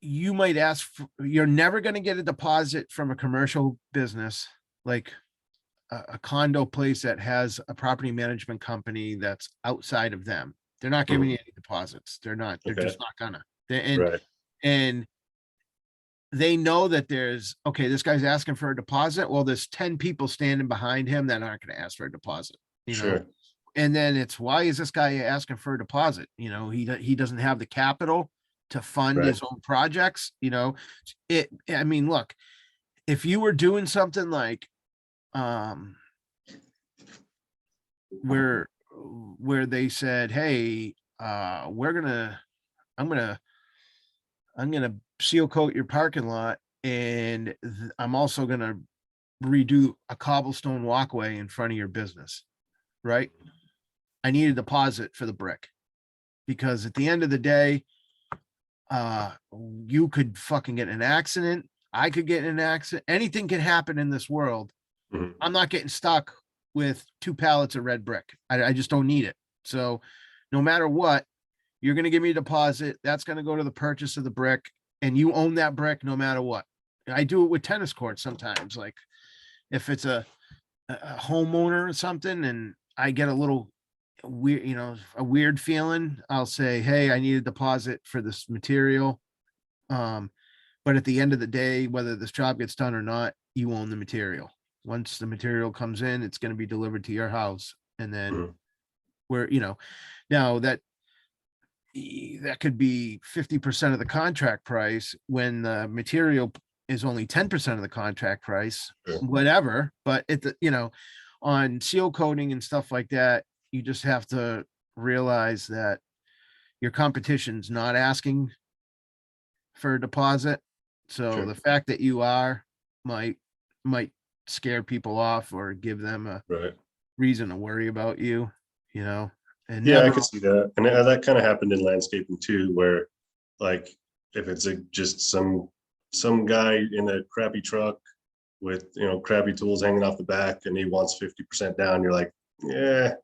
you might ask you're never going to get a deposit from a commercial business, like a condo place that has a property management company that's outside of them. They're not giving you any deposits. They're just not gonna. And they know that there's, okay, this guy's asking for a deposit. Well, there's 10 people standing behind him that aren't going to ask for a deposit, you know? Sure. And then it's, why is this guy asking for a deposit? You know, he doesn't have the capital to fund Right. his own projects, you know? I mean, look, if you were doing something like, um, where they said, hey, I'm gonna seal coat your parking lot, and I'm also gonna redo a cobblestone walkway in front of your business, right? I need a deposit for the brick, because at the end of the day, you could fucking get in an accident. I could get in an accident. Anything can happen in this world. Mhm. I'm not getting stuck with 2 pallets of red brick. I just don't need it. So no matter what, you're going to give me a deposit. That's going to go to the purchase of the brick, and you own that brick no matter what. I do it with tennis courts sometimes. Like if it's a homeowner or something, and I get a little weird, you know, a weird feeling, I'll say, hey, I need a deposit for this material. But at the end of the day, whether this job gets done or not, you own the material. Once the material comes in, it's going to be delivered to your house. And then Mhm. where, you know, now that could be 50% of the contract price when the material is only 10% of the contract price, Sure. whatever. But you know, on seal coating and stuff like that, you just have to realize that your competition's not asking for a deposit. So Sure. the fact that you are might might scare people off or give them a Right. reason to worry about you, you know, and Yeah, I never. could see that. And that kind of happened in landscaping too, where like if it's just some guy in a crappy truck with crappy tools hanging off the back and he wants 50% down, you're like, yeah,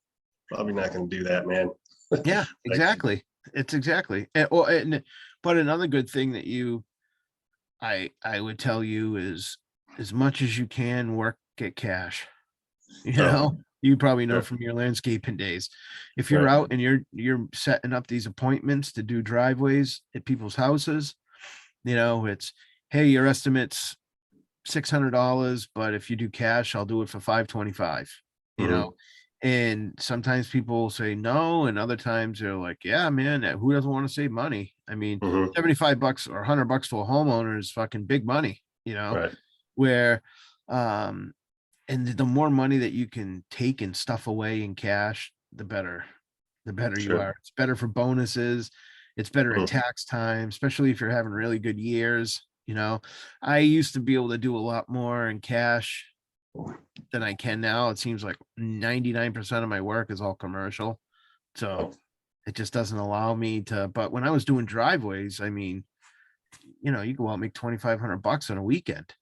probably not gonna do that, man. Yeah, Like, exactly. It's exactly. But another good thing that I would tell you is, as much as you can, work at cash. You oh, know, you probably know sure. from your landscaping days. If you're Right. out and you're setting up these appointments to do driveways at people's houses, you know, it's, hey, your estimate's $600, but if you do cash, I'll do it for 525, you know. Mhm. And sometimes people say no, and other times they're like, yeah, man, who doesn't want to save money? I mean, Mhm. 75 bucks or $100 to a homeowner is fucking big money, you know, Right. where um and the more money that you can take and stuff away in cash, the better you Sure. are. It's better for bonuses. It's better at Mhm. tax time, especially if you're having really good years. You know, I used to be able to do a lot more in cash than I can now. It seems like 99% of my work is all commercial. So Oh, it just doesn't allow me to. But when I was doing driveways, I mean, you know, you go out and make 2,500 bucks on a weekend.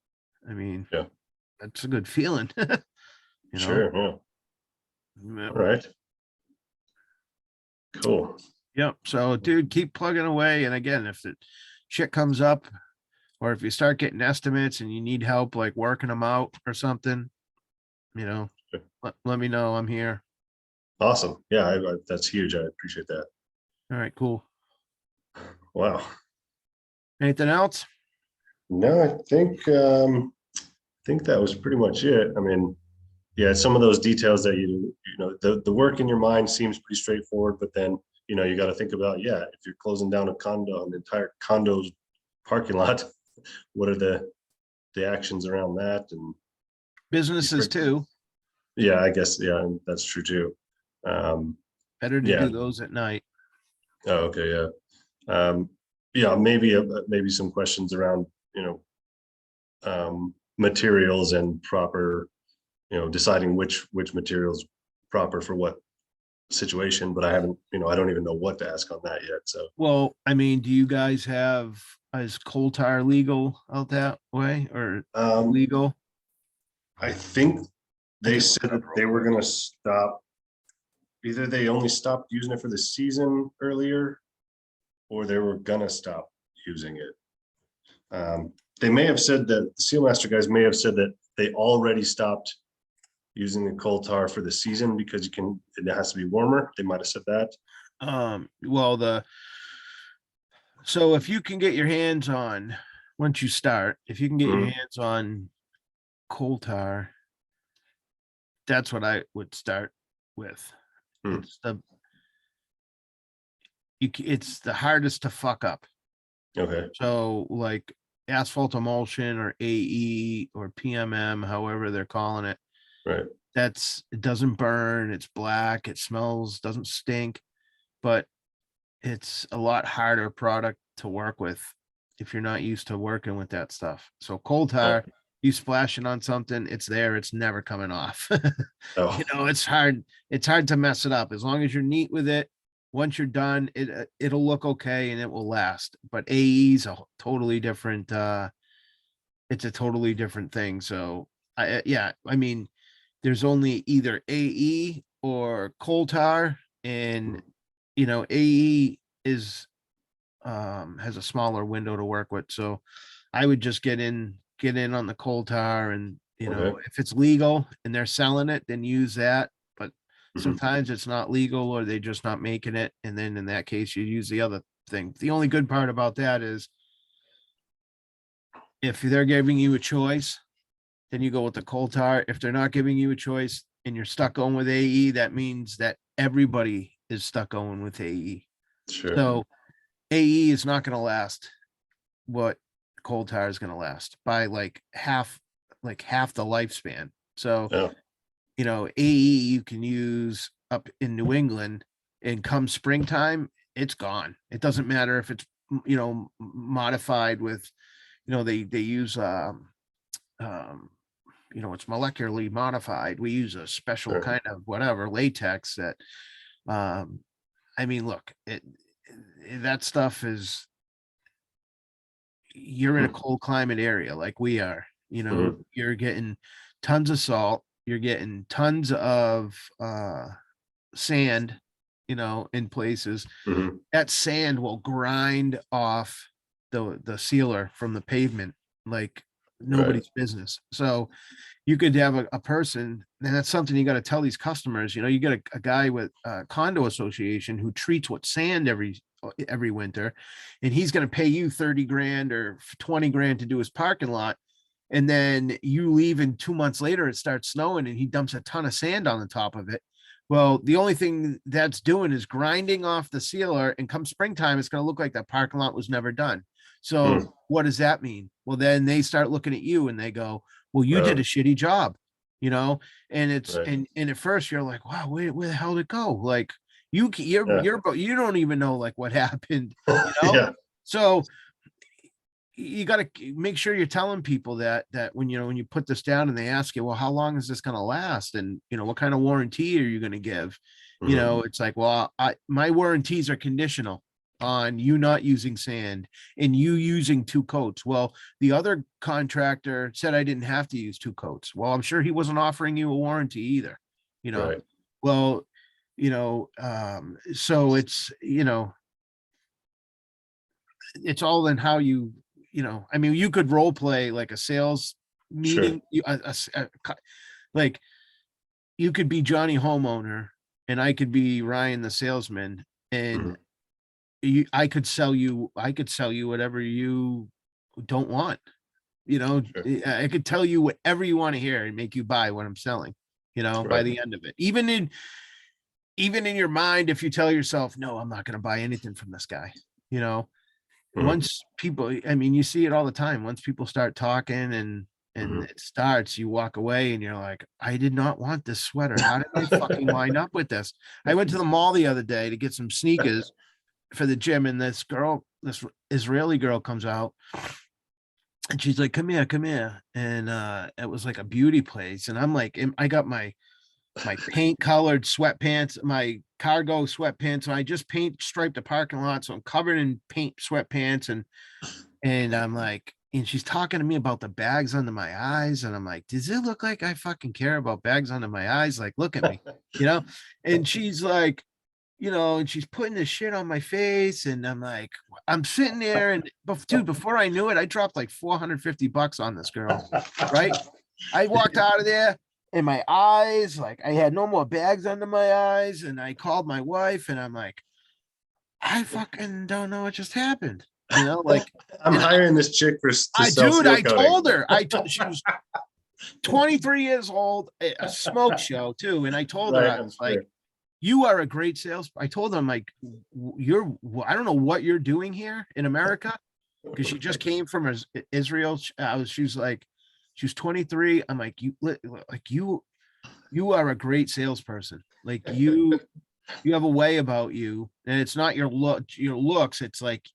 I mean, yeah. that's a good feeling, you know? Sure. Yeah. Yeah. All right. Cool. Yep. So, dude, keep plugging away. And again, if the shit comes up, or if you start getting estimates and you need help, like working them out or something, you know, let me know. I'm here. Awesome. Yeah, that's huge. I appreciate that. All right, cool. Wow. Anything else? No, I think that was pretty much it. I mean, yeah, some of those details that the work in your mind seems pretty straightforward, but then you got to think about, yeah, if you're closing down an entire condo's parking lot, what are the actions around that? And Businesses too. yeah, I guess, yeah, that's true too. Um, Better to yeah. do those at night. Oh, okay. Yeah. Yeah, maybe some questions around, you know, materials and proper, deciding which materials proper for what situation, but I haven't, I don't even know what to ask on that yet. So Well, I mean, do you guys have, is coal tar legal out that way or um, illegal? I think I they can look said it up that real they were quick. gonna stop, either they only stopped using it for the season earlier, or they were gonna stop using it. They may have said that the Sealmaster guys may have said that they already stopped using the coal tar for the season because it has to be warmer. They might have said that. Well, so if you can get your hands on once you start, if you can get your Mhm. hands on coal tar, that's what I would start with. Hmm. It's the it's the hardest to fuck up. Okay. So like asphalt emulsion or AE or PMM, however they're calling it, Right. it doesn't burn, it's black, it smells, doesn't stink, but it's a lot harder product to work with if you're not used to working with that stuff. So coal Oh. tar, you splash it on something, it's there, it's never coming off. Oh. It's hard to mess it up as long as you're neat with it. Once you're done, it'll look okay and it will last. But AE's a totally different it's a totally different thing. So yeah, I mean, there's only either AE or coal tar, and Mhm. AE is has a smaller window to work with. So I would just get in on the coal tar, and Okay. if it's legal and they're selling it, then use that. But Mhm. sometimes it's not legal or they're just not making it. And then in that case, you use the other thing. The only good part about that is if they're giving you a choice, then you go with the coal tar. If they're not giving you a choice and you're stuck going with AE, that means that everybody is stuck going with AE. Sure. So AE is not going to last what coal tar is going to last by like half the lifespan. So, Yeah. AE you can use up in New England, and come springtime, it's gone. It doesn't matter if it's modified with, they use um it's molecularly modified. We use a special Sure. kind of whatever latex that um I mean, look, that stuff is, you're in a Hmm. cold climate area like we are, Mhm. you're getting tons of salt, you're getting tons of sand, in places. Mhm. That sand will grind off the sealer from the pavement like Right. nobody's business. So you could have a person, and that's something you got to tell these customers. You get a guy with a condo association who treats with sand every winter, and he's going to pay you 30 grand or 20 grand to do his parking lot. And then you leave, and 2 months later it starts snowing and he dumps a ton of sand on the top of it. Well, the only thing that's doing is grinding off the sealer, and come springtime, it's going to look like that parking lot was never done. So Hmm. what does that mean? Well, then they start looking at you and they go, well, you did a Oh. shitty job, you know, and it's Right. and at first you're like, wow, where the hell did it go? Like Yeah. you don't even know like what happened, you know. Yeah. So you got to make sure you're telling people that when you put this down and they ask you, well, how long is this going to last, and what kind of warranty are you going to give? Mhm. It's like, well, my warranties are conditional on you not using sand and you using 2 coats. Well, the other contractor said I didn't have to use 2 coats. Well, I'm sure he wasn't offering you a warranty either, you know. Right. Well, so it's all in how I mean, you could role play like a sales Sure. meeting, like you could be Johnny homeowner and I could be Ryan the salesman, and Mhm. I could sell you whatever you don't want. Sure. I could tell you whatever you want to hear and make you buy what I'm selling, by Right. the end of it. Even in your mind, if you tell yourself, no, I'm not going to buy anything from this guy, you know, Mhm. once people, I mean, you see it all the time. Once people start talking and Mhm. it starts, you walk away and you're like, I did not want this sweater. How did I fucking line up with this? I went to the mall the other day to get some sneakers for the gym, and this Israeli girl comes out and she's like, come here. And it was like a beauty place. And I'm like, I got my paint colored sweatpants, my cargo sweatpants. So I just paint striped the parking lot. So I'm covered in paint sweatpants, and I'm like, and she's talking to me about the bags under my eyes. And I'm like, does it look like I fucking care about bags under my eyes? Like, look at me, you know? And she's like, and she's putting this shit on my face. And I'm like, I'm sitting there, and dude, before I knew it, I dropped like $450 on this girl, right? I walked out of there and my eyes, like I had no more bags under my eyes. And I called my wife and I'm like, I fucking don't know what just happened. like, I'm and hiring this chick to sell dude, seal I coating. told her, she was 23 years old, a smoke show too. And I told her, Right, I I'm was like, sure. you are a great sales. I told them, like, I don't know what you're doing here in America, because she just came from Israel. She's like, she was 23. I'm like, you are a great salesperson. Like, you have a way about you, and it's not your looks. It's like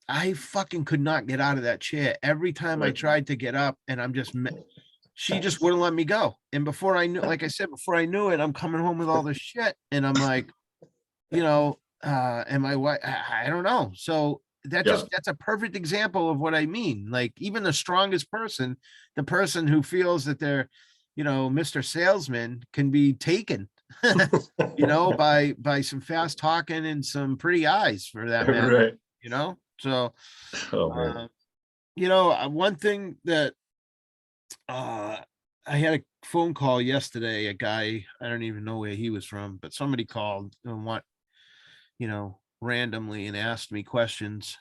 I fucking could not get out of that chair. Every time I Right. tried to get up, and she just wouldn't let me go. And before I knew, like I said, before I knew it, I'm coming home with all this shit. And I'm like, and my wife, I don't know. So Yeah, that's a perfect example of what I mean. Like, even the strongest person, the person who feels that they're, Mr. Salesman, can be taken, by some fast talking and some pretty eyes, for that matter, right. So, Oh man. one thing that uh I had a phone call yesterday, a guy, I don't even know where he was from, but somebody called and randomly, and asked me questions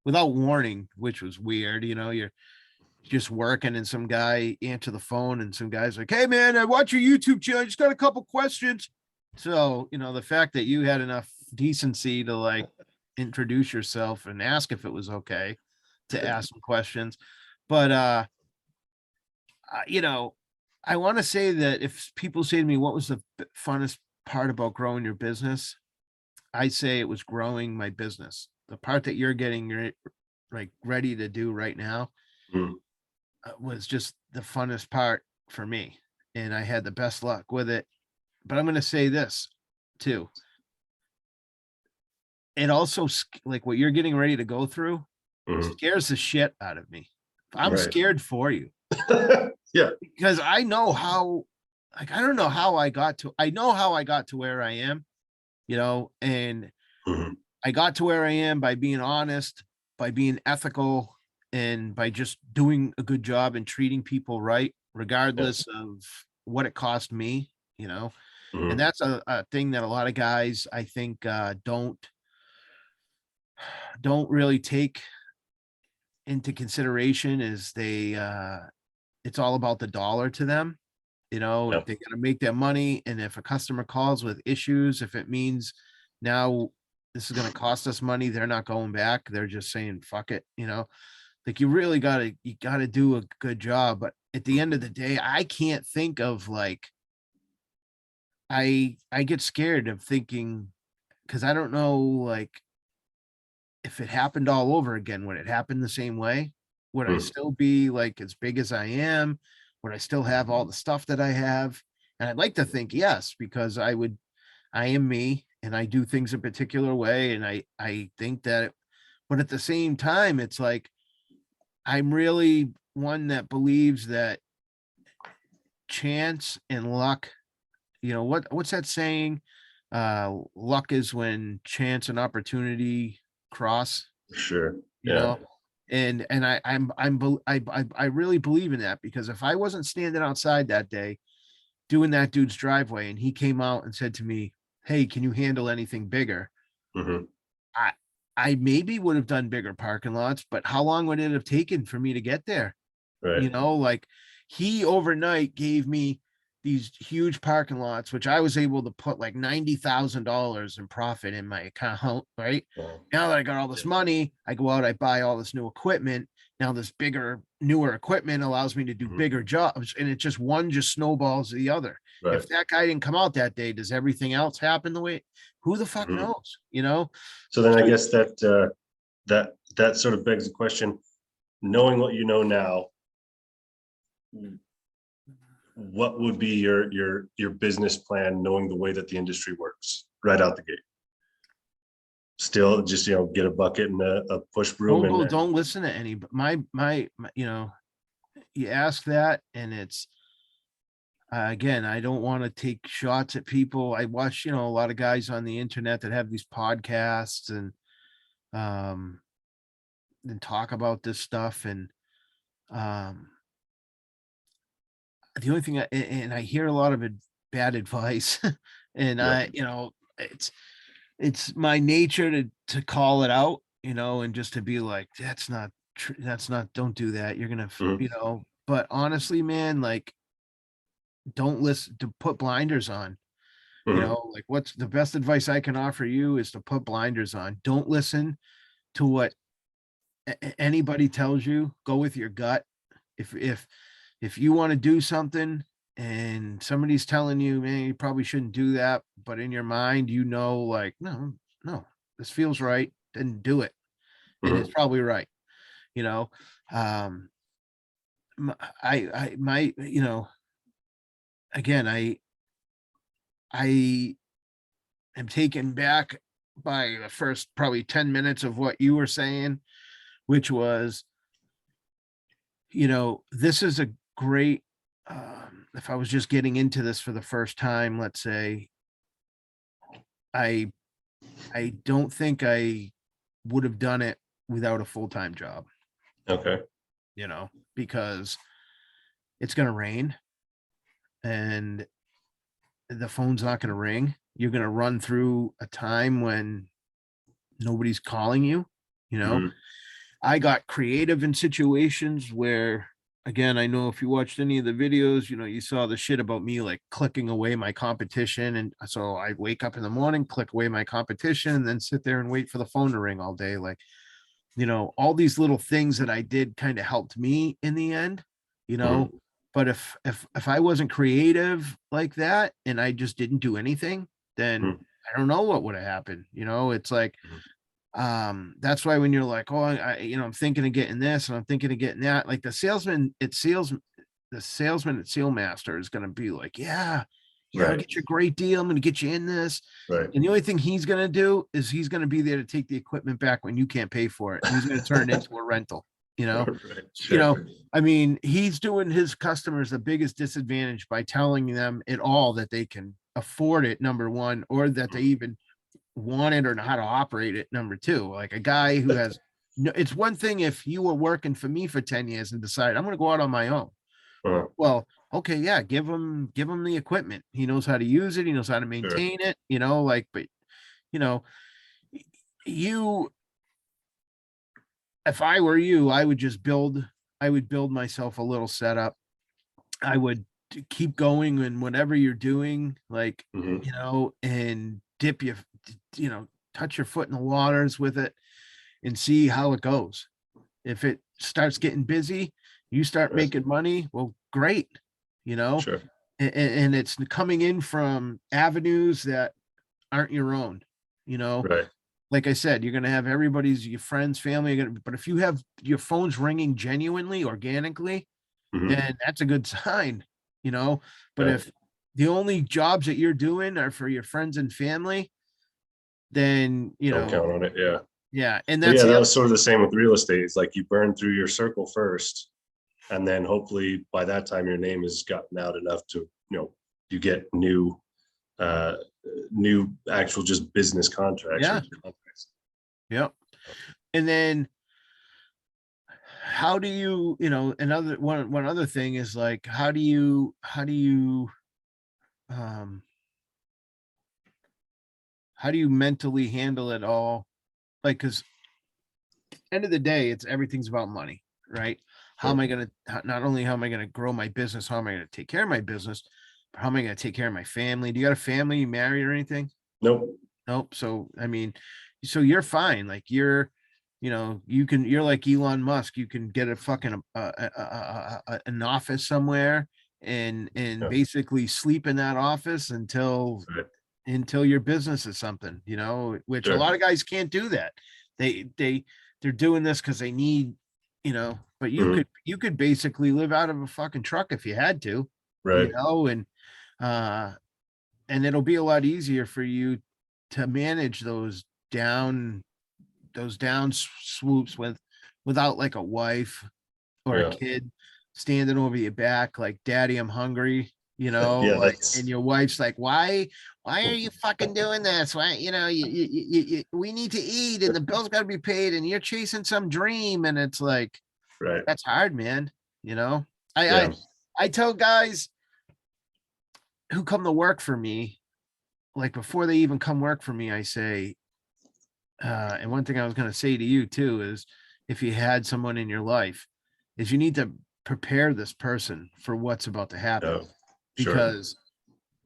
without warning, which was weird. You're just working, and some guy answer the phone, and some guy's like, "Hey man, I watch your YouTube channel. I just got a couple questions." So, the fact that you had enough decency to, like, introduce yourself and ask if it was okay to ask some questions. But I want to say that if people say to me, what was the funnest part about growing your business? I say it was growing my business. The part that you're getting like ready to do right now Mm. was just the funnest part for me. And I had the best luck with it. But I'm going to say this too. It also, like, what you're getting ready to go through Mhm. scares the shit out of me. I'm Right. scared for you, Yeah. because I know how, like, I don't know how I know how I got to where I am, and Mhm. I got to where I am by being honest, by being ethical, and by just doing a good job and treating people right, Yeah. regardless of what it cost me, and Mhm. that's a thing that a lot of guys, I think, don't really take into consideration, is it's all about the dollar to them. Yeah. They got to make their money. And if a customer calls with issues, if it means now this is going to cost us money, they're not going back. They're just saying, fuck it. Like, you gotta do a good job. But at the end of the day, I can't think of, like, I get scared of thinking, because I don't know, like, if it happened all over again, would it happen the same way? Would I Mm. still be, like, as big as I am? Would I still have all the stuff that I have? And I'd like to think yes, because I am me, and I do things a particular way. And I think that, but at the same time, it's like, I'm really one that believes that chance and luck, what's that saying? Luck is when chance and opportunity cross. For sure. you Yeah. know and I really believe in that, because if I wasn't standing outside that day doing that dude's driveway, and he came out and said to me, "Hey, can you handle anything bigger?" Mhm. I I maybe would have done bigger parking lots, but how long would it have taken for me to get there? Right. Like, he overnight gave me these huge parking lots, which I was able to put like $90,000 in profit in my account, right? Wow. Now that I got all this Yeah. money, I go out, I buy all this new equipment. Now this newer equipment allows me to do Mhm. bigger jobs, and it just one just snowballs the other. Right. If that guy didn't come out that day, does everything else happen the way? Who the fuck Mhm. knows? So then I So, guess that sort of begs the question, knowing what you know now, what would be your business plan, knowing the way that the industry works right out the gate? Still just, get a bucket and a push broom and don't listen to any, but my you ask that, and it's, again, I don't want to take shots at people. I watch, a lot of guys on the internet that have these podcasts, um and talk about this stuff. And um the only thing and I hear a lot of bad advice, and yeah. it's my nature to call it out. and just to be like, that's not true. That's not, don't do that. You're going Mhm. to, but honestly, man, like, don't listen, to put blinders on, Mhm. like what's the best advice I can offer you is to put blinders on. Don't listen to what anybody tells you. Go with your gut. If you want to do something and somebody's telling you, man, you probably shouldn't do that, but in your mind, like, no, no, this feels right, then do it. And it's Mhm. probably right. You know, um, my, again, I am taken back by the first probably 10 minutes of what you were saying, which was, this is a great, if I was just getting into this for the first time, let's say, I I don't think I would have done it without a full-time job, Okay. because it's going to rain and the phone's not going to ring. You're going to run through a time when nobody's calling you, you know. Mhm. I got creative in situations where, again, I know if you watched any of the videos, you saw the shit about me like clicking away my competition. And so I wake up in the morning, click away my competition, and then sit there and wait for the phone to ring all day. Like, all these little things that I did kind of helped me in the end, you know. Mhm. But if I wasn't creative like that and I just didn't do anything, then Mhm. I don't know what would have happened. It's like, Mhm. that's why when you're like, oh, I'm thinking of getting this and I'm thinking of getting that, like the salesman at Sealmaster is going to be like, yeah, I'll Right. get you a great deal, I'm going to get you in this. Right. And the only thing he's going to do is he's going to be there to take the equipment back when you can't pay for it, and he's going to turn it into a rental. you know Right. you Sure. know I mean, he's doing his customers the biggest disadvantage by telling them at all that they can afford it, number one, or that they even want it or know how to operate it, number two. Like a guy who has no, it's one thing if you were working for me for 10 years and decide I'm going to go out on my own. Uh, Well, okay, yeah, give him the equipment. He knows how to use it, he knows how to sure. maintain it, like, but you know you if I were you, I would build myself a little setup. I would keep going in whatever you're doing, like, Mhm. and dip your, touch your foot in the waters with it and see how it goes. If it starts getting busy, you start Right. making money, well, great, you know, Sure. and it's coming in from avenues that aren't your own, you know. Right. Like I said, you're gonna have your friends, family, but if you have your phones ringing genuinely, organically, Mhm. then that's a good sign, you know. But Yeah. if the only jobs that you're doing are for your friends and family, then Don't count on it. Yeah. yeah. And But that's yeah, the that other. was sort of the same with real estate. It's like you burn through your circle first, and then hopefully by that time your name has gotten out enough to, you get uh new actual just business contracts or Yeah, contracts. yeah. And then how do you, another one other thing is like, um how do you mentally handle it all? Like, because end of the day, everything's about money, right? How am Sure. I going to, not only how am I going to grow my business, how am I going to take care of my business, but how am I going to take care of my family? Do you got a family, you married or anything? Nope. Nope. So, I mean, so you're fine. Like you're like Elon Musk. You can get a fucking, an office somewhere and Yeah. basically sleep in that office Right. until your business is something, which a Sure. lot of guys can't do that. They're doing this because they need, but Mhm. you could basically live out of a fucking truck if you had to, Right. uh and it'll be a lot easier for you to manage down those down swoops without like a wife or a Yeah. kid standing over your back like, daddy, I'm hungry, Yeah. like, and That's your wife's like, why are you fucking doing this? Why, we need to eat and the bills got to be paid and you're chasing some dream. And it's like, right. that's hard, man. You know, I, I, Yeah. I tell guys who come to work for me, like before they even come work for me, I say, And one thing I was going to say to you too is, if you had someone in your life, is you need to prepare this person for what's about to happen. Oh, sure. Because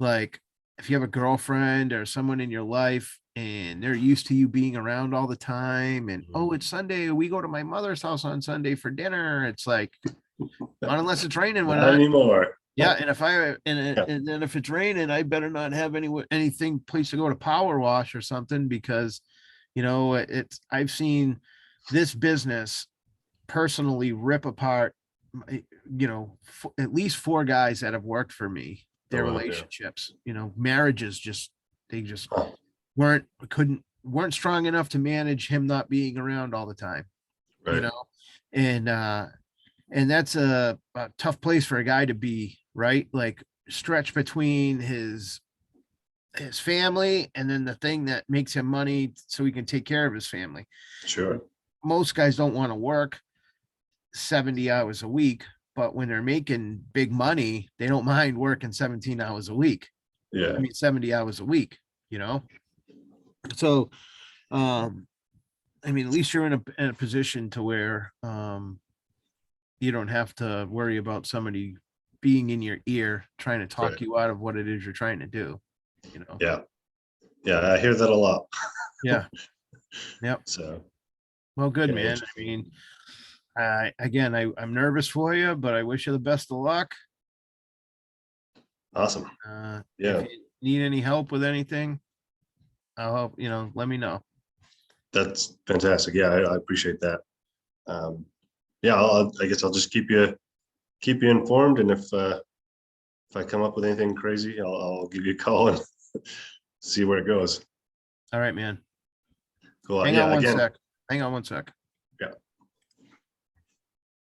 like, if you have a girlfriend or someone in your life and they're used to you being around all the time, and oh, it's Sunday, we go to my mother's house on Sunday for dinner. It's like, not unless it's raining. When Not anymore. yeah, and if I Yeah, and then if it's raining, I better not have anything place to go to power wash or something, because it's I've seen this business personally rip apart at least four guys that have worked for me, oh, their wow, yeah. relationships, marriages, they just Huh, weren't strong enough to manage him not being around all the time, you right, know, and that's a tough place for a guy to be, right? Like, stretch between his family and then the thing that makes him money so he can take care of his family. sure. Most guys don't want to work 70 hours a week, but when they're making big money, they don't mind working 17 hours a week. Yeah, 70 hours a week, So, at least you're in a position to where you don't have to worry about somebody being in your ear trying to talk right. you out of what it is you're trying to do, Yeah, yeah, I hear that a lot. Yeah. Yep. So, Well, good, yeah, man. interesting. I'm nervous for you, but I wish you the best of luck. Awesome. If Yeah, you need any help with anything, I'll help, let me know. that's fantastic. Yeah, I appreciate that. Um, yeah, I guess I'll just keep you informed, and if I come up with anything crazy, I'll give you a call and see where it goes. All right, man. Cool. Hang on Yeah, one again, sec. Hang on one sec.